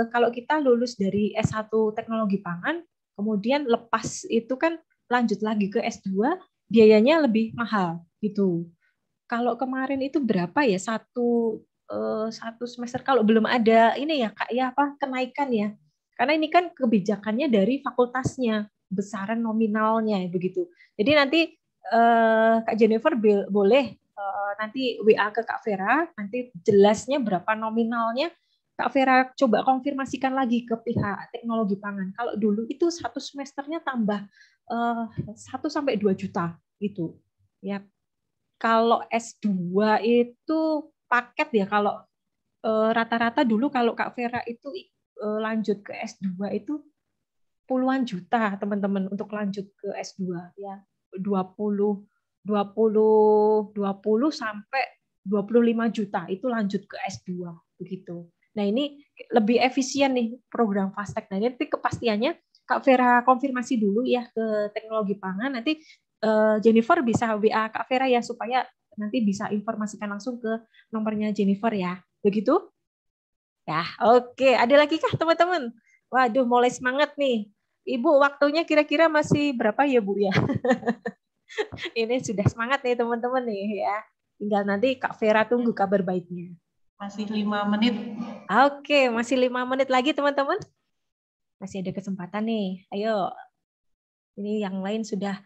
kalau kita lulus dari S1 teknologi pangan, kemudian lepas itu kan lanjut lagi ke S2, biayanya lebih mahal gitu. Kalau kemarin itu berapa ya satu semester, kalau belum ada ini ya Kak ya kenaikan ya. Karena ini kan kebijakannya dari fakultasnya, besaran nominalnya begitu. Jadi nanti Kak Jennifer boleh nanti WA ke Kak Vera, nanti jelasnya berapa nominalnya. Kak Vera coba konfirmasikan lagi ke pihak teknologi pangan. Kalau dulu itu satu semesternya tambah 1 sampai 2 juta gitu. Ya. Kalau S2 itu paket ya, kalau rata-rata dulu kalau Kak Vera itu lanjut ke S2 itu puluhan juta teman-teman untuk lanjut ke S2 ya. 20 sampai 25 juta itu lanjut ke S2 begitu. Nah, ini lebih efisien nih program fast track. Nah, nanti kepastiannya Kak Vera konfirmasi dulu ya ke teknologi pangan. Nanti Jennifer bisa WA Kak Vera ya supaya nanti bisa informasikan langsung ke nomornya Jennifer ya. Begitu? Ya, oke. Ada lagi kah teman-teman? Waduh, mulai semangat nih. Ibu, waktunya kira-kira masih berapa ya, Bu ya? Ini sudah semangat nih teman-teman nih ya. Tinggal nanti Kak Vera tunggu kabar baiknya. Masih 5 menit. Oke, masih 5 menit lagi teman-teman. Masih ada kesempatan nih. Ayo. Ini yang lain sudah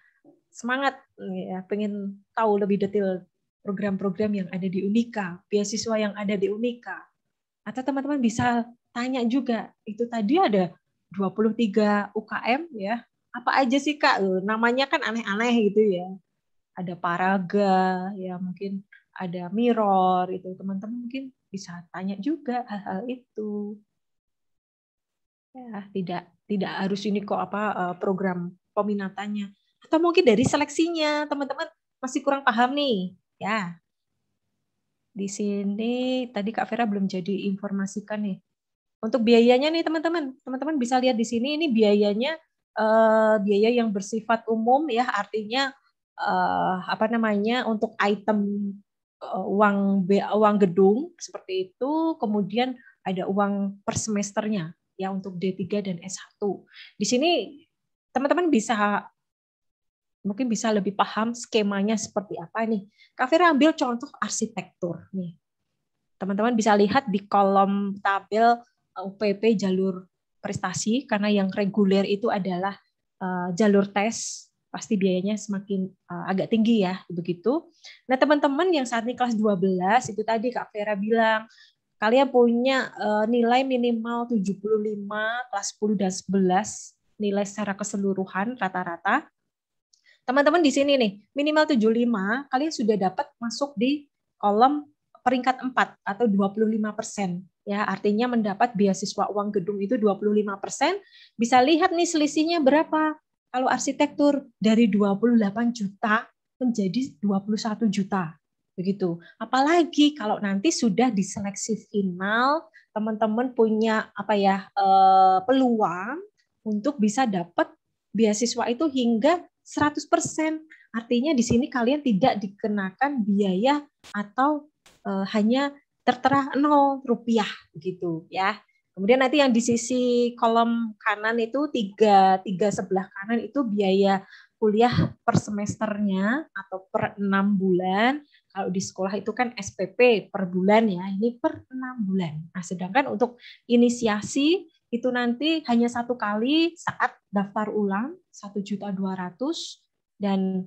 semangat ya, pengen tahu lebih detail program-program yang ada di Unika, beasiswa yang ada di Unika. Atau teman-teman bisa tanya juga, itu tadi ada 23 UKM ya. Apa aja sih Kak? Namanya kan aneh-aneh gitu ya. Ada Paraga, ya mungkin ada Mirror, itu teman-teman mungkin bisa tanya juga hal-hal itu. Ya, tidak harus ini kok program peminatannya. Atau mungkin dari seleksinya, teman-teman masih kurang paham nih. Ya, di sini tadi Kak Vera belum jadi informasikan nih. Untuk biayanya nih teman-teman, teman-teman bisa lihat di sini ini biayanya biaya yang bersifat umum ya, artinya untuk item uang gedung seperti itu, kemudian ada uang per semesternya ya untuk D3 dan S1. Di sini teman-teman mungkin bisa lebih paham skemanya seperti apa nih. Kak Vera ambil contoh arsitektur nih. Teman-teman bisa lihat di kolom tabel UPP jalur prestasi, karena yang reguler itu adalah jalur tes, pasti biayanya semakin agak tinggi ya, begitu. Nah, teman-teman yang saat ini kelas 12, itu tadi Kak Vera bilang, kalian punya nilai minimal 75, kelas 10 dan 11, nilai secara keseluruhan rata-rata. Teman-teman di sini nih, minimal 75, kalian sudah dapat masuk di kolom peringkat 4 atau 25%. Ya, artinya mendapat beasiswa uang gedung itu 25%. Bisa lihat nih selisihnya berapa. Kalau arsitektur dari 28 juta menjadi 21 juta. Begitu. Apalagi kalau nanti sudah di seleksi final, teman-teman punya peluang untuk bisa dapat beasiswa itu hingga 100%. Artinya di sini kalian tidak dikenakan biaya atau hanya tertera 0 rupiah gitu ya. Kemudian nanti yang di sisi kolom kanan itu tiga sebelah kanan itu biaya kuliah per semesternya atau per 6 bulan. Kalau di sekolah itu kan SPP per bulan ya, ini per 6 bulan. Nah, sedangkan untuk inisiasi itu nanti hanya 1 kali saat daftar ulang 1.200.000, dan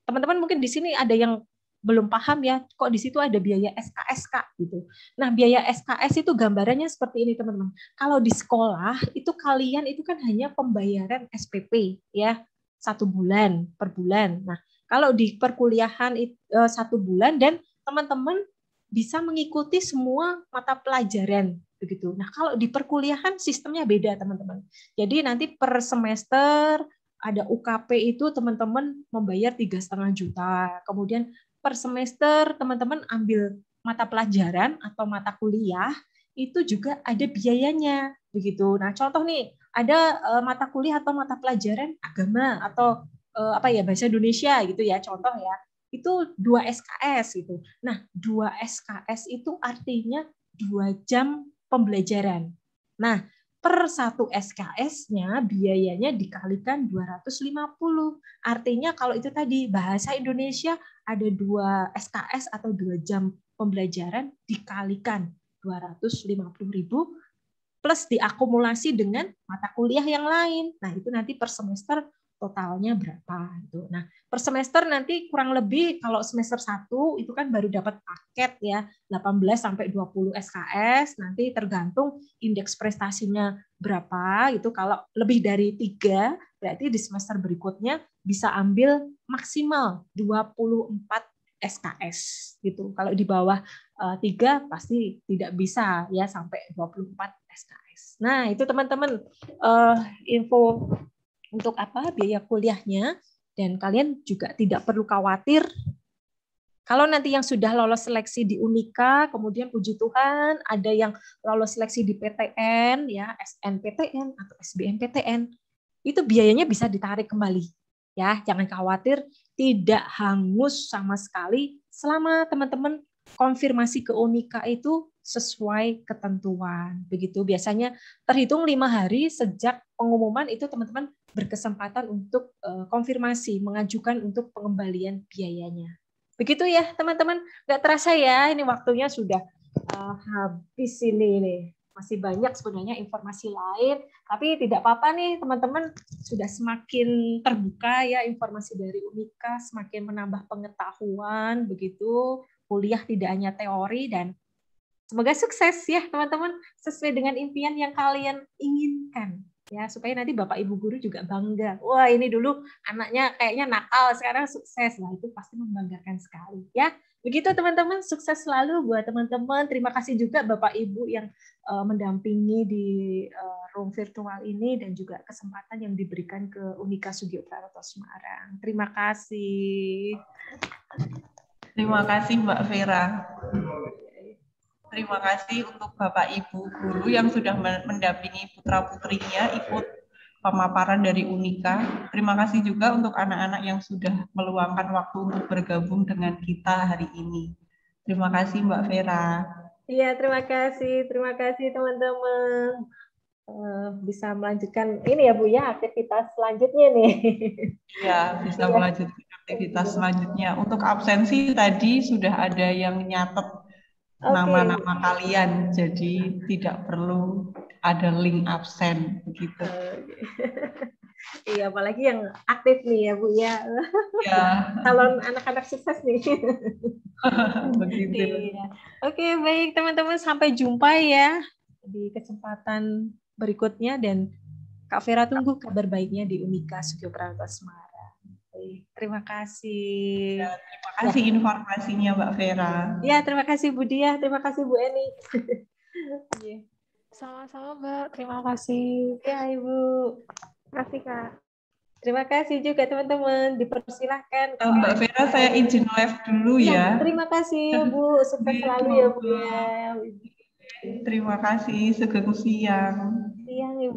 teman-teman mungkin di sini ada yang belum paham ya, kok di situ ada biaya SKS Kak gitu. Nah, biaya SKS itu gambarannya seperti ini teman-teman. Kalau di sekolah itu kalian itu kan hanya pembayaran SPP ya, 1 bulan per bulan. Nah, kalau di perkuliahan 1 bulan dan teman-teman bisa mengikuti semua mata pelajaran begitu. Nah, kalau di perkuliahan sistemnya beda teman-teman. Jadi nanti per semester ada UKP itu teman-teman membayar 3,5 juta. Kemudian per semester teman-teman ambil mata pelajaran atau mata kuliah itu juga ada biayanya begitu. Nah, contoh nih ada mata kuliah atau mata pelajaran agama atau bahasa Indonesia gitu ya, contoh ya. Itu 2 SKS gitu. Nah, 2 SKS itu artinya 2 jam pembelajaran. Nah, per 1 SKS-nya biayanya dikalikan 250. Artinya kalau itu tadi bahasa Indonesia ada 2 SKS atau 2 jam pembelajaran dikalikan 250.000 plus diakumulasi dengan mata kuliah yang lain. Nah, itu nanti per semester totalnya berapa gitu. Nah, per semester nanti kurang lebih kalau semester 1 itu kan baru dapat paket ya, 18 sampai 20 SKS, nanti tergantung indeks prestasinya berapa gitu. Kalau lebih dari 3, berarti di semester berikutnya bisa ambil maksimal 24 SKS gitu. Kalau di bawah 3 pasti tidak bisa ya sampai 24 SKS. Nah, itu teman-teman info untuk biaya kuliahnya, dan kalian juga tidak perlu khawatir kalau nanti yang sudah lolos seleksi di Unika, kemudian puji Tuhan ada yang lolos seleksi di PTN ya, SNPTN atau SBMPTN, itu biayanya bisa ditarik kembali ya, jangan khawatir, tidak hangus sama sekali selama teman-teman konfirmasi ke Unika itu sesuai ketentuan. Begitu biasanya terhitung 5 hari sejak pengumuman itu teman-teman berkesempatan untuk konfirmasi, mengajukan untuk pengembalian biayanya. Begitu ya teman-teman, nggak terasa ya ini waktunya sudah habis ini. Masih banyak sebenarnya informasi lain, tapi tidak apa-apa nih teman-teman, sudah semakin terbuka ya informasi dari Unika, semakin menambah pengetahuan begitu, kuliah tidak hanya teori, dan semoga sukses ya teman-teman, sesuai dengan impian yang kalian inginkan ya, supaya nanti Bapak Ibu guru juga bangga. Wah, ini dulu anaknya kayaknya nakal, sekarang sukses. Nah, itu pasti membanggakan sekali ya. Begitu teman-teman, sukses selalu buat teman-teman. Terima kasih juga Bapak Ibu yang mendampingi di room virtual ini dan juga kesempatan yang diberikan ke Unika Sugio Pranoto Semarang. Terima kasih. Terima kasih Mbak Vera. Terima kasih untuk Bapak Ibu guru yang sudah mendampingi putra-putrinya ikut pemaparan dari Unika. Terima kasih juga untuk anak-anak yang sudah meluangkan waktu untuk bergabung dengan kita hari ini. Terima kasih Mbak Vera. Iya, terima kasih teman-teman. Bisa melanjutkan ini ya Bu ya, aktivitas selanjutnya nih. Iya, bisa melanjutkan aktivitas selanjutnya. Untuk absensi tadi sudah ada yang nyatet nama-nama kalian, jadi tidak perlu ada link absen begitu. Iya, apalagi yang aktif nih ya Bu ya. Ya. Calon anak-anak sukses nih. Begitu. Iya. Oke, baik teman-teman, sampai jumpa ya di kesempatan berikutnya, dan Kak Vera tunggu kabar baiknya di Unika Sugio Pranoto Semarang. Terima kasih. Ya, terima kasih informasinya Mbak Vera. Ya, terima kasih Bu Dia, terima kasih Bu Eni. Sama-sama Mbak, terima kasih. Ya Ibu. Terima kasih Kak. Terima kasih juga teman-teman, dipersilahkan. Mbak Vera, saya izin live dulu ya. Terima kasih Bu, sukses selalu ya Bu ya. Terima kasih, sugeng siang. Siang Ibu.